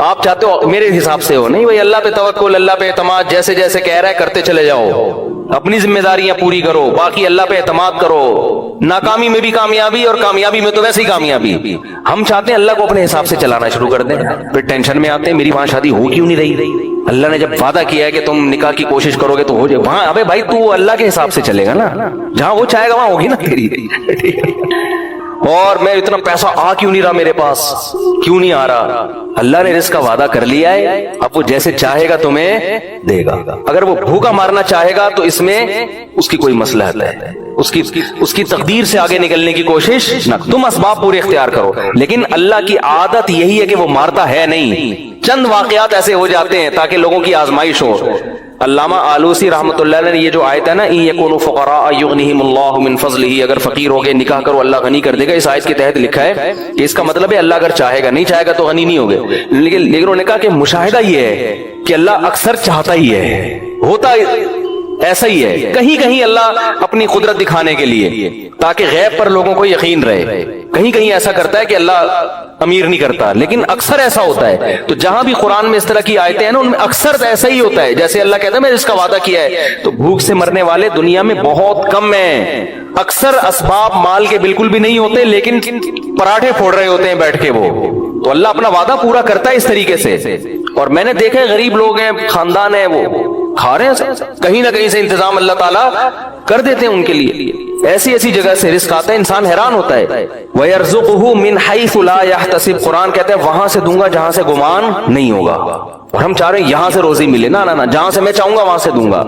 [SPEAKER 2] آپ چاہتے ہو میرے حساب سے ہو, نہیں بھائی اللہ پہ توکل, اللہ پہ اعتماد, جیسے جیسے کہہ رہا ہے کرتے چلے جاؤ, اپنی ذمہ داریاں پوری کرو, باقی اللہ پہ اعتماد کرو. ناکامی میں بھی کامیابی اور کامیابی میں تو ویسے ہی کامیابی. ہم چاہتے ہیں اللہ کو اپنے حساب سے چلانا شروع کر دیں, پھر ٹینشن میں آتے ہیں میری وہاں شادی ہو کیوں نہیں رہی. اللہ نے جب وعدہ کیا ہے کہ تم نکاح کی کوشش کرو گے تو ہو جائے, وہاں ابے بھائی تو اللہ کے حساب سے چلے گا نا, جہاں وہ چاہے گا وہاں ہوگی نا تیری. اور میں اتنا پیسہ آ کیوں نہیں رہا میرے پاس, کیوں نہیں آ رہا؟ اللہ نے رزق کا وعدہ کر لیا ہے, اب وہ جیسے چاہے گا تمہیں دے گا. اگر وہ بھوکا مارنا چاہے گا تو اس میں اس کی کوئی مصلحت ہے, اس کی تقدیر سے آگے نکلنے کی کوشش نہ, تم اسباب پورے اختیار کرو. لیکن اللہ کی عادت یہی ہے کہ وہ مارتا ہے نہیں. چند واقعات ایسے ہو جاتے ہیں تاکہ لوگوں کی آزمائش ہو. علامہ آلوسی رحمۃ اللہ علیہ نے یہ جو آیت ہے نا ان یکونوا فقراء یغنیہم اللہ من فضلہ، اگر فقیر ہو گئے نکاح کرو اللہ غنی کر دے گا، اس آیت کے تحت لکھا ہے کہ اس کا مطلب ہے اللہ اگر چاہے گا، نہیں چاہے گا تو غنی نہیں ہوگے. لیکن انہوں نے کہا کہ مشاہدہ یہ ہے کہ اللہ اکثر چاہتا ہی ہے، ہوتا ایسا ہی ہے، کہیں کہیں اللہ اپنی قدرت دکھانے کے لیے تاکہ غیب پر لوگوں کو یقین رہے، کہیں کہیں ایسا کرتا ہے کہ اللہ امیر نہیں کرتا، لیکن اکثر ایسا ہوتا ہے. تو جہاں بھی قرآن میں اس طرح کی آیتیں ہیں نا ان میں اکثر ایسا ہی ہوتا ہے. جیسے اللہ کہتا ہے میں اس کا وعدہ کیا ہے، تو بھوک سے مرنے والے دنیا میں بہت کم ہیں. اکثر اسباب مال کے بالکل بھی نہیں ہوتے لیکن پراٹھے پھوڑ رہے ہوتے ہیں بیٹھ کے وہ. تو اللہ اپنا وعدہ پورا کرتا ہے اس طریقے سے. اور میں نے دیکھا ہے غریب لوگ ہیں، خاندان ہیں، وہ کھا رہے ہیں، کہیں نہ کہیں سے انتظام اللہ تعالیٰ کر دیتے ہیں ان کے لیے. ایسی ایسی جگہ سے رزق آتا ہے، انسان حیران ہوتا ہے. وَيَرْزُقُهُ مِنْ حَيْثُ لَا يَحْتَسِبُ، قرآن کہتا ہے وہاں سے دوں گا جہاں سے گمان نہیں ہوگا. اور ہم چاہ رہے ہیں یہاں سے روزی ملے، نہ جہاں سے میں چاہوں گا وہاں سے دوں گا.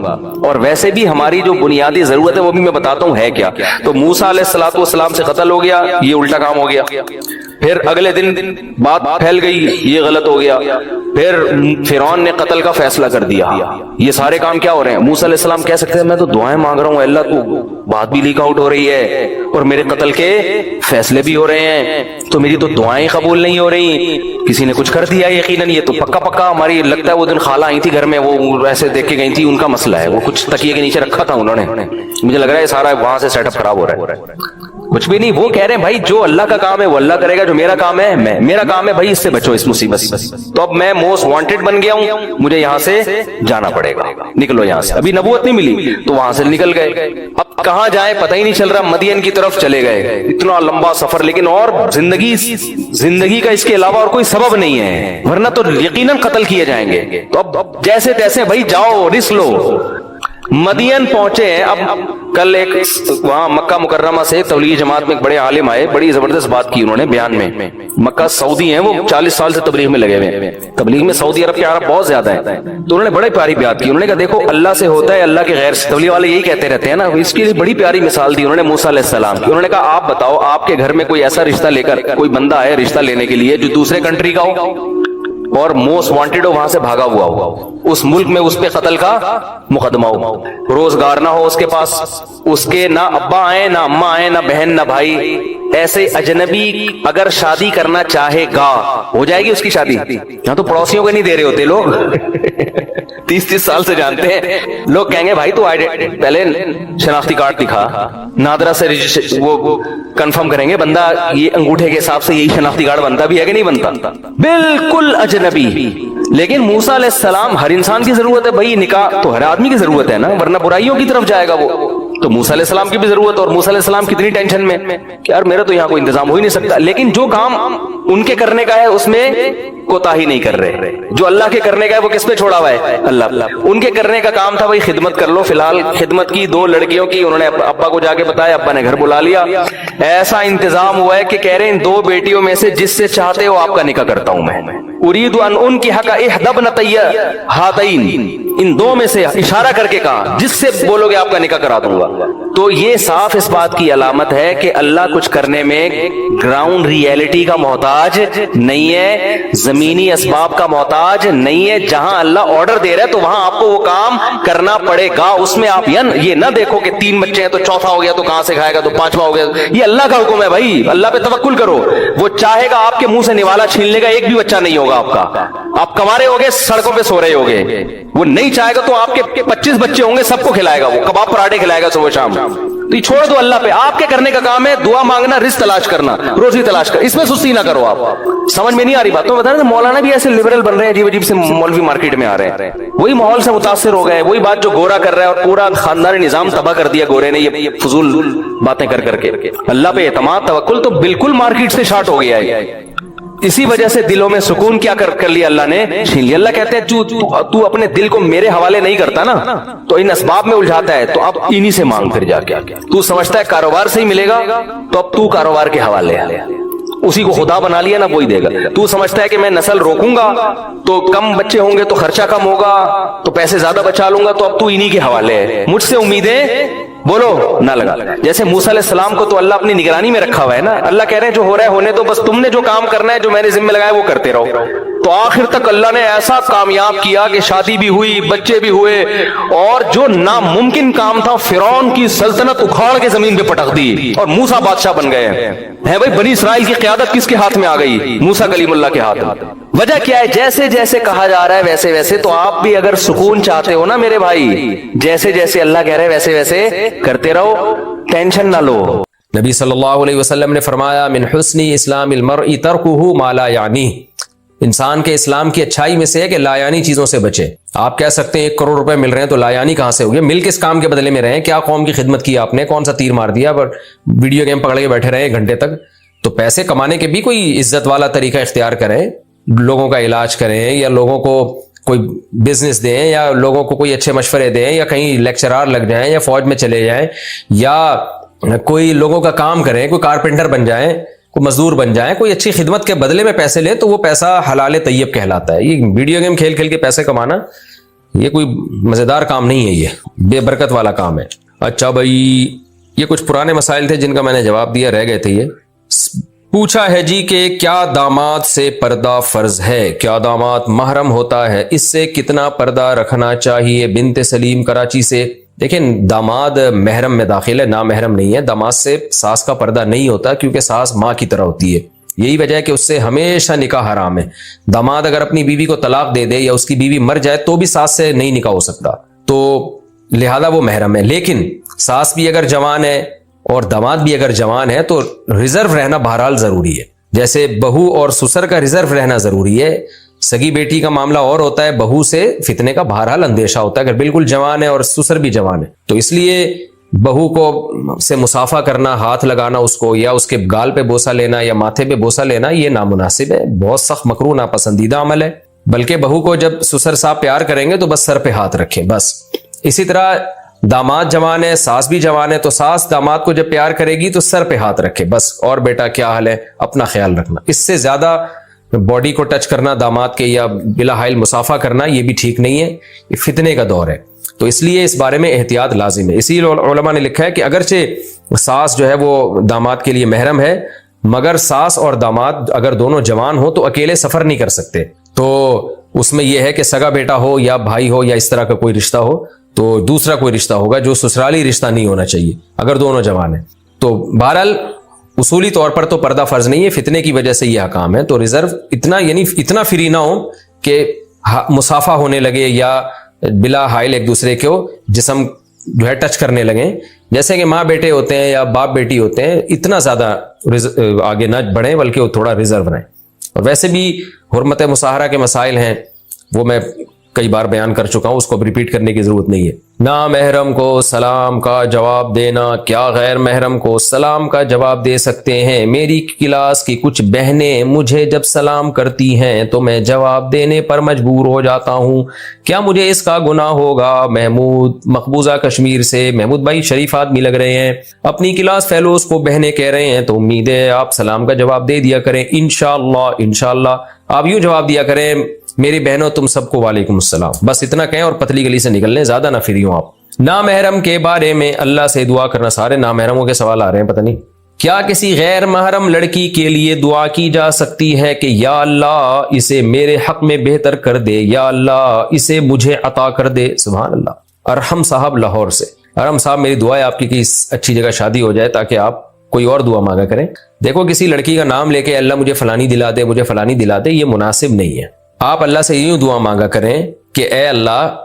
[SPEAKER 2] اور ویسے بھی ہماری جو بنیادی ضرورت ہے وہ بھی میں بتاتا ہوں ہے کیا. تو موسیٰ علیہ السلام سے قتل ہو گیا، یہ الٹا کام ہو گیا. پھر اگلے دن بات پھیل گئی، یہ غلط ہو گیا. پھر فرعون نے قتل کا فیصلہ کر دیا. یہ سارے کام کیا ہو رہے ہیں؟ موسیٰ علیہ السلام کہہ سکتے ہیں میں تو دعائیں مانگ رہا ہوں اللہ، تو بات بھی لیک آؤٹ ہو رہی ہے اور میرے قتل کے فیصلے بھی ہو رہے ہیں، تو میری تو دعائیں قبول نہیں ہو رہی. کسی نے کچھ کر دیا یقیناً، یہ تو پکا ہماری لگتا ہے وہ دن خالہ آئی تھی گھر میں، وہ ایسے دیکھ کے گئی تھی، ان کا مسئلہ ہے، وہ کچھ تکیے کے نیچے رکھا تھا انہوں نے. مجھے لگ رہا ہے سارا وہاں سے سیٹ اپ خراب ہو رہا ہے. کچھ بھی نہیں، وہ کہہ رہے ہیں بھائی جو اللہ کا کام ہے وہ اللہ کرے گا، جو میرا کام ہے میرا کام ہے بھائی اس سے بچو اس مصیبت سے. تو اب میں موسٹ وانٹیڈ بن گیا ہوں، مجھے یہاں سے جانا پڑے گا، نکلو یہاں سے. ابھی نبوت نہیں ملی تو وہاں سے نکل گئے. اب کہاں جائیں پتہ ہی نہیں چل رہا، مدین کی طرف چلے گئے. اتنا لمبا سفر، لیکن اور زندگی کا اس کے علاوہ اور کوئی سبب نہیں ہے، ورنہ تو یقیناً قتل کیے جائیں گے. تو اب جیسے تیسے بھائی جاؤ رسک لو. مدین پہنچے ہیں. اب کل ایک وہاں مکہ مکرمہ سے تبلیغی جماعت میں ایک بڑے عالم آئے، بڑی زبردست بات کی انہوں نے بیان میں. مکہ سعودی ہیں، وہ 40 سال سے تبلیغ میں لگے ہوئے ہیں. تبلیغ میں سعودی عرب کے عرب بہت زیادہ ہیں. تو انہوں نے بڑے پیاری بات کی. انہوں نے کہا دیکھو اللہ سے ہوتا ہے اللہ کے غیر سے. تبلیغ والے یہی کہتے رہتے ہیں نا. اس کی بڑی پیاری مثال دی انہوں نے موسیٰ علیہ السلام کی. انہوں نے کہا آپ بتاؤ آپ کے گھر میں کوئی ایسا رشتہ لے کر کوئی بندہ ہے رشتہ لینے کے لیے جو دوسرے کنٹری کا ہو اور موسٹ وانٹیڈ ہو، وہاں سے بھاگا ہوا ہو، اس ملک میں اس پہ قتل کا مقدمہ ہو، روزگار نہ ہو اس کے پاس، اس کے نہ ابا آئے نہ اماں آئے نہ بہن نہ بھائی. ایسے اجنبی اگر شادی کرنا چاہے گا ہو جائے گی اس کی شادی. یہاں تو پڑوسیوں کو نہیں دے رہے ہوتے لوگ 30 سال سے جانتے ہیں لوگ. کہیں گے بھائی تو پہلے شناختی کارڈ دکھا، نادرا سے وہ کنفرم کریں گے بندہ یہ انگوٹھے کے حساب سے یہی شناختی کارڈ بنتا بھی ہے کہ نہیں بنتا. بالکل اجنبی. لیکن موسیٰ علیہ السلام، ہر انسان کی ضرورت ہے بھائی، نکاح تو ہر آدمی کی ضرورت ہے نا، ورنہ برائیوں کی طرف جائے گا وہ. تو موسیٰ علیہ السلام کی بھی ضرورت. اور موسیٰ علیہ السلام کتنی ٹینشن میں کہ یار میرا تو یہاں کوئی انتظام ہو ہی نہیں سکتا. لیکن جو کام ان کے کرنے کا ہے اس میں کوتاہی نہیں کر رہے. جو اللہ کے کرنے کا ہے وہ کس پہ چھوڑا ہوا ہے؟ اللہ. ان کے کرنے کا کام تھا بھائی خدمت کر لو. فی الحال خدمت کی 2 لڑکیوں کی. انہوں نے ابا کو جا کے بتایا، ابا نے گھر بلا لیا. ایسا انتظام ہوا ہے کہ کہہ رہے ہیں ان 2 بیٹیوں میں سے جس سے چاہتے ہو آپ کا نکاح کرتا ہوں میں. اريد ان انكحك احدى ابنتي هاتين، ان 2 میں سے اشارہ کر کے کہا جس سے بولو گے آپ کا نکاح کرا دوں گا. تو یہ صاف اس بات کی علامت ہے کہ اللہ کچھ کرنے میں گراؤنڈ ریئلٹی کا محتاج نہیں ہے، زمینی اسباب کا محتاج نہیں ہے. جہاں اللہ آرڈر دے رہا ہے تو وہاں آپ کو وہ کام کرنا پڑے گا. اس میں آپ یہ نہ دیکھو کہ 3 بچے ہیں تو چوتھا ہو گیا تو کہاں سے کھائے گا، تو 5واں ہو گیا. یہ اللہ کا حکم ہے بھائی، اللہ پہ توکل کرو. وہ چاہے گا آپ کے منہ سے نوالا چھین لے گا، ایک بھی بچہ نہیں ہوگا آپ کا. آپ کما رہے ہوگے، سڑکوں پہ سو رہے ہوگے. وہ نہیں چاہے گا تو آپ کے 25 بچے ہوں گے، سب کو کھلائے گا، وہ کباب پراٹھے کھلائے گا صبح شام. تو یہ چھوڑ دو اللہ پہ. آپ کے کرنے کا کام ہے دعا مانگنا، رزق تلاش کرنا، روزی تلاش کر. اس میں سستی نہ کرو. آپ سمجھ میں نہیں آ رہی بات تو بتا رہے. مولانا بھی ایسے لبرل بن رہے ہیں، عجیب عجیب سے مولوی مارکیٹ میں آ رہے ہیں. وہی ماحول سے متاثر ہو گئے. وہی بات جو گورا کر رہا ہے اور پورا خاندانی نظام تباہ کر دیا گورے نے یہ فضول باتیں کر کر کے. اللہ پہ اعتماد توکل تو بالکل مارکیٹ سے شارٹ ہو گیا ہے. اسی وجہ سے دلوں میں سکون کیا کر لیا اللہ نے، چھین لیا. اللہ کہتے ہیں تو اپنے دل کو میرے حوالے نہیں کرتا نا تو ان اسباب میں الجھاتا ہے. تو اب انہی سے مانگ پھر جا کے. تو سمجھتا ہے کاروبار سے ہی ملے گا تو اب تو کاروبار کے حوالے ہے. اسی کو خدا بنا لیا نا، وہی دے گا. تو سمجھتا ہے کہ میں نسل روکوں گا تو کم بچے ہوں گے تو خرچہ کم ہوگا تو پیسے زیادہ بچا لوں گا، تو اب تو انہی کے حوالے ہے. مجھ سے امیدیں بولو نہ لگا. جیسے موسیٰ علیہ السلام کو تو اللہ اپنی نگرانی میں رکھا ہوا ہے نا. اللہ کہہ رہے ہیں جو ہو رہا ہے ہونے تو، بس تم نے جو کام کرنا ہے جو میں نے ذمہ لگایا وہ کرتے رہو. تو تو آخر تک اللہ نے ایسا کامیاب کیا کہ شادی بھی ہوئی, بچے بھی ہوئے, اور جو ناممکن کام تھا فرعون کی سلطنت اکھاڑ کے زمین پہ پٹک دی اور موسیٰ بادشاہ بن گئے ہیں. بھائی بنی اسرائیل کی قیادت کس کے ہاتھ میں آ گئی؟ موسیٰ کلیم اللہ کے ہاتھ میں. وجہ کیا ہے؟ جیسے جیسے کہا جا رہا ہے ویسے ویسے. تو آپ بھی اگر سکون چاہتے ہو نا میرے بھائی, جیسے جیسے اللہ کہہ رہے ہیں ویسے ویسے کرتے رہو, ٹینشن نہ لو.
[SPEAKER 1] نبی صلی اللہ علیہ وسلم نے فرمایا من حسن اسلام المرء ترکہ ما لا یعنی. انسان کے اسلام کی اچھائی میں سے ہے کہ لا یعنی چیزوں سے بچے. آپ کہہ سکتے ہیں 1 کروڑ روپے مل رہے ہیں تو لا یعنی کہاں سے ہو گیا؟ مل کس کام کے بدلے میں رہے ہیں؟ کیا قوم کی خدمت کی آپ نے؟ کون سا تیر مار دیا؟ پر ویڈیو گیم پکڑ کے بیٹھے رہے 1 گھنٹے تک. تو پیسے کمانے کے بھی کوئی عزت والا طریقہ اختیار کریں, لوگوں کا علاج کریں, یا لوگوں کو کوئی بزنس دیں, یا لوگوں کو کوئی اچھے مشورے دیں, یا کہیں لیکچرار لگ جائیں, یا فوج میں چلے جائیں, یا کوئی لوگوں کا کام کریں, کوئی کارپینٹر بن جائیں, کوئی مزدور بن جائیں, کوئی اچھی خدمت کے بدلے میں پیسے لیں تو وہ پیسہ حلال طیب کہلاتا ہے. یہ ویڈیو گیم کھیل کھیل کے پیسے کمانا یہ کوئی مزیدار کام نہیں ہے, یہ بے برکت والا کام ہے. اچھا بھائی, یہ کچھ پرانے مسائل تھے جن کا میں نے جواب دیا, رہ گئے تھے. یہ پوچھا ہے جی کہ کیا داماد سے پردہ فرض ہے؟ کیا داماد محرم ہوتا ہے؟ اس سے کتنا پردہ رکھنا چاہیے؟ بنت سلیم کراچی سے. دیکھیں داماد محرم میں داخل ہے, نامحرم نہیں ہے. داماد سے ساس کا پردہ نہیں ہوتا کیونکہ ساس ماں کی طرح ہوتی ہے. یہی وجہ ہے کہ اس سے ہمیشہ نکاح حرام ہے. داماد اگر اپنی بیوی کو طلاق دے دے یا اس کی بیوی مر جائے تو بھی ساس سے نہیں نکاح ہو سکتا, تو لہذا وہ محرم ہے. لیکن ساس بھی اگر جوان ہے اور داماد بھی اگر جوان ہے تو ریزرو رہنا بہرحال ضروری ہے. جیسے بہو اور سسر کا ریزرو رہنا ضروری ہے. سگی بیٹی کا معاملہ اور ہوتا ہے, بہو سے فتنے کا بہرحال اندیشہ ہوتا ہے اگر بالکل جوان ہے اور سسر بھی جوان ہے. تو اس لیے بہو کو سے مصافحہ کرنا, ہاتھ لگانا اس کو, یا اس کے گال پہ بوسہ لینا یا ماتھے پہ بوسہ لینا, یہ نامناسب ہے, بہت سخت مکروہ ناپسندیدہ عمل ہے. بلکہ بہو کو جب سسر صاحب پیار کریں گے تو بس سر پہ ہاتھ رکھیں بس. اسی طرح داماد جوان ہے, ساس بھی جوان ہے, تو ساس داماد کو جب پیار کرے گی تو سر پہ ہاتھ رکھے بس, اور بیٹا کیا حال ہے, اپنا خیال رکھنا. اس سے زیادہ باڈی کو ٹچ کرنا داماد کے یا بلا حائل مصافحہ کرنا یہ بھی ٹھیک نہیں ہے, یہ فتنے کا دور ہے. تو اس لیے اس بارے میں احتیاط لازم ہے. اسی لیے علماء نے لکھا ہے کہ اگرچہ ساس جو ہے وہ داماد کے لیے محرم ہے, مگر ساس اور داماد اگر دونوں جوان ہو تو اکیلے سفر نہیں کر سکتے. تو اس میں یہ ہے کہ سگا بیٹا ہو یا بھائی ہو یا اس طرح کا کوئی رشتہ ہو تو دوسرا کوئی رشتہ ہوگا جو سسرالی رشتہ نہیں ہونا چاہیے اگر دونوں جوان ہیں. تو بہرحال اصولی طور پر تو پردہ فرض نہیں ہے, فتنے کی وجہ سے یہ حکام ہے. تو ریزرو اتنا یعنی اتنا فری نہ ہو کہ مصافحہ ہونے لگے یا بلا حائل ایک دوسرے کو جسم جو ہے ٹچ کرنے لگیں, جیسے کہ ماں بیٹے ہوتے ہیں یا باپ بیٹی ہوتے ہیں. اتنا زیادہ آگے نہ بڑھیں بلکہ وہ تھوڑا ریزرو رہیں. اور ویسے بھی حرمت مصاہرہ کے مسائل ہیں, وہ میں کئی بار بیان کر چکا ہوں, اس کو اب ریپیٹ کرنے کی ضرورت نہیں ہے. نامحرم کو سلام کا جواب دینا, کیا غیر محرم کو سلام کا جواب دے سکتے ہیں؟ میری کلاس کی کچھ بہنیں مجھے جب سلام کرتی ہیں تو میں جواب دینے پر مجبور ہو جاتا ہوں, کیا مجھے اس کا گناہ ہوگا؟ محمود مقبوضہ کشمیر سے. محمود بھائی شریف آدمی لگ رہے ہیں, اپنی کلاس فیلوز کو بہنیں کہہ رہے ہیں تو امید ہے آپ سلام کا جواب دے دیا کریں انشاءاللہ. آپ یوں جواب دیا کریں, میری بہنوں تم سب کو وعلیکم السلام, بس اتنا کہیں اور پتلی گلی سے نکل لیں, زیادہ نہ فری ہوں آپ. نامحرم کے بارے میں اللہ سے دعا کرنا, سارے نامحرموں کے سوال آ رہے ہیں پتہ نہیں. کیا کسی غیر محرم لڑکی کے لیے دعا کی جا سکتی ہے کہ یا اللہ اسے میرے حق میں بہتر کر دے, یا اللہ اسے مجھے عطا کر دے؟ سبحان اللہ. ارحم صاحب لاہور سے, ارحم صاحب میری دعا ہے آپ کی کہ اس اچھی جگہ شادی ہو جائے تاکہ آپ کوئی اور دعا مانگا کریں. دیکھو کسی لڑکی کا نام لے کے اللہ مجھے فلانی دلا دے, مجھے فلانی دلا دے, یہ مناسب نہیں ہے. آپ اللہ سے یوں دعا مانگا کریں کہ اے اللہ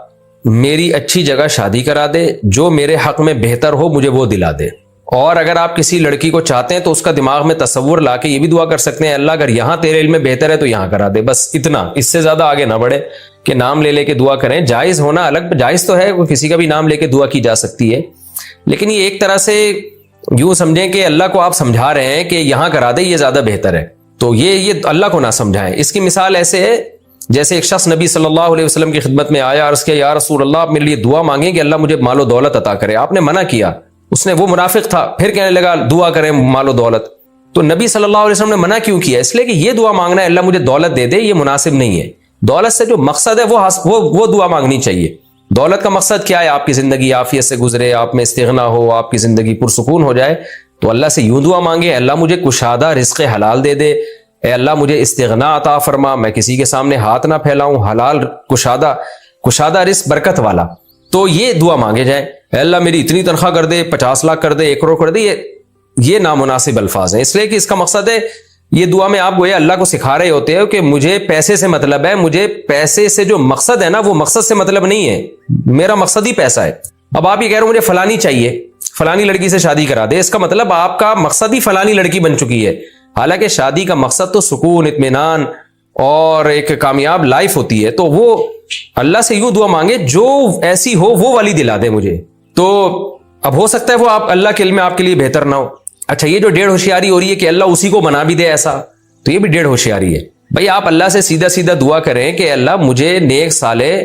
[SPEAKER 1] میری اچھی جگہ شادی کرا دے, جو میرے حق میں بہتر ہو مجھے وہ دلا دے. اور اگر آپ کسی لڑکی کو چاہتے ہیں تو اس کا دماغ میں تصور لا کے یہ بھی دعا کر سکتے ہیں, اللہ اگر یہاں تیرے علم میں بہتر ہے تو یہاں کرا دے. بس اتنا, اس سے زیادہ آگے نہ بڑھے کہ نام لے لے کے دعا کریں. جائز ہونا الگ, جائز تو ہے, کسی کا بھی نام لے کے دعا کی جا سکتی ہے, لیکن یہ ایک طرح سے یوں سمجھیں کہ اللہ کو آپ سمجھا رہے ہیں کہ یہاں کرا دے, یہ زیادہ بہتر ہے. تو یہ اللہ کو نہ سمجھائیں. اس کی مثال ایسے ہے جیسے ایک شخص نبی صلی اللہ علیہ وسلم کی خدمت میں آیا, عرض کیا یا رسول اللہ آپ میرے لیے دعا مانگیں کہ اللہ مجھے مال و دولت عطا کرے. آپ نے منع کیا, اس نے, وہ منافق تھا, پھر کہنے لگا دعا کریں مال و دولت. تو نبی صلی اللہ علیہ وسلم نے منع کیوں کیا؟ اس لیے کہ یہ دعا مانگنا ہے اللہ مجھے دولت دے دے, یہ مناسب نہیں ہے. دولت سے جو مقصد ہے وہ دعا مانگنی چاہیے. دولت کا مقصد کیا ہے؟ آپ کی زندگی عافیت سے گزرے, آپ میں استغنا ہو, آپ کی زندگی پرسکون ہو جائے. تو اللہ سے یوں دعا مانگے, اللہ مجھے کشادہ رزق حلال دے دے, اے اللہ مجھے استغنا عطا فرما، میں کسی کے سامنے ہاتھ نہ پھیلاؤں، حلال کشادہ رزق برکت والا. تو یہ دعا مانگے جائیں. اے اللہ میری اتنی تنخواہ کر دے، 50 لاکھ کر دے، 1 کروڑ کر دے. یہ نامناسب الفاظ ہیں، اس لیے کہ اس کا مقصد ہے، یہ دعا میں آپ گویا اللہ کو سکھا رہے ہوتے ہیں کہ مجھے پیسے سے مطلب ہے، مجھے پیسے سے جو مقصد ہے نا وہ مقصد سے مطلب نہیں ہے، میرا مقصد ہی پیسہ ہے. اب آپ یہ کہہ رہے ہو مجھے فلانی چاہیے، فلانی لڑکی سے شادی کرا دے، اس کا مطلب آپ کا مقصد ہی فلانی لڑکی بن چکی ہے. حالانکہ شادی کا مقصد تو سکون، اطمینان اور ایک کامیاب لائف ہوتی ہے. تو وہ اللہ سے یوں دعا مانگے جو ایسی ہو وہ والی دلا دے مجھے. تو اب ہو سکتا ہے وہ آپ اللہ کے علم میں آپ کے لیے بہتر نہ ہو. اچھا یہ جو 1.5 ہوشیاری ہو رہی ہے کہ اللہ اسی کو بنا بھی دے ایسا، تو یہ بھی 1.5 ہوشیاری ہے. بھائی آپ اللہ سے سیدھا سیدھا دعا کریں کہ اللہ مجھے نیک صالح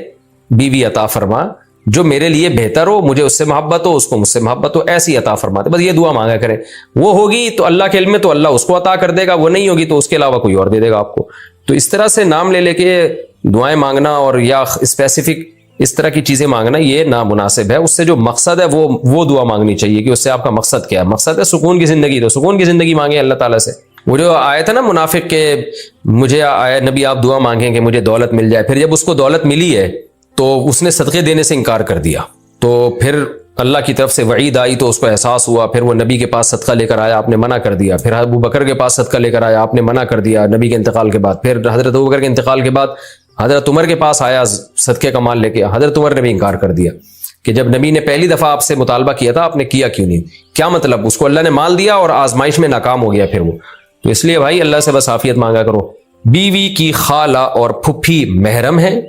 [SPEAKER 1] بیوی عطا فرما جو میرے لیے بہتر ہو، مجھے اس سے محبت ہو، اس کو مجھ سے محبت ہو، ایسی عطا فرما دے. بس یہ دعا مانگا کریں. وہ ہوگی تو اللہ کے علم میں تو اللہ اس کو عطا کر دے گا، وہ نہیں ہوگی تو اس کے علاوہ کوئی اور دے دے گا آپ کو. تو اس طرح سے نام لے کے دعائیں مانگنا اور یا اسپیسیفک اس طرح کی چیزیں مانگنا یہ نامناسب ہے. اس سے جو مقصد ہے وہ دعا مانگنی چاہیے کہ اس سے آپ کا مقصد کیا ہے. مقصد ہے سکون کی زندگی، تو سکون کی زندگی مانگیں اللہ تعالیٰ سے. وہ جو آیت ہے نا منافق کے، مجھے آئے نبی آپ دعا مانگیں کہ مجھے دولت مل جائے، پھر جب اس کو دولت ملی ہے تو اس نے صدقے دینے سے انکار کر دیا، تو پھر اللہ کی طرف سے وعید آئی تو اس کو احساس ہوا. پھر وہ نبی کے پاس صدقہ لے کر آیا، آپ نے منع کر دیا. پھر ابو بکر کے پاس صدقہ لے کر آیا، آپ نے منع کر دیا نبی کے انتقال کے بعد. پھر حضرت ابو بکر کے انتقال کے بعد حضرت عمر کے پاس آیا صدقے کا مال لے کے، حضرت عمر نے بھی انکار کر دیا کہ جب نبی نے پہلی دفعہ آپ سے مطالبہ کیا تھا آپ نے کیا کیوں نہیں. کیا مطلب؟ اس کو اللہ نے مال دیا اور آزمائش میں ناکام ہو گیا پھر وہ. تو اس لیے بھائی اللہ سے بس عافیت مانگا کرو. بیوی کی خالہ اور پھپھی محرم ہیں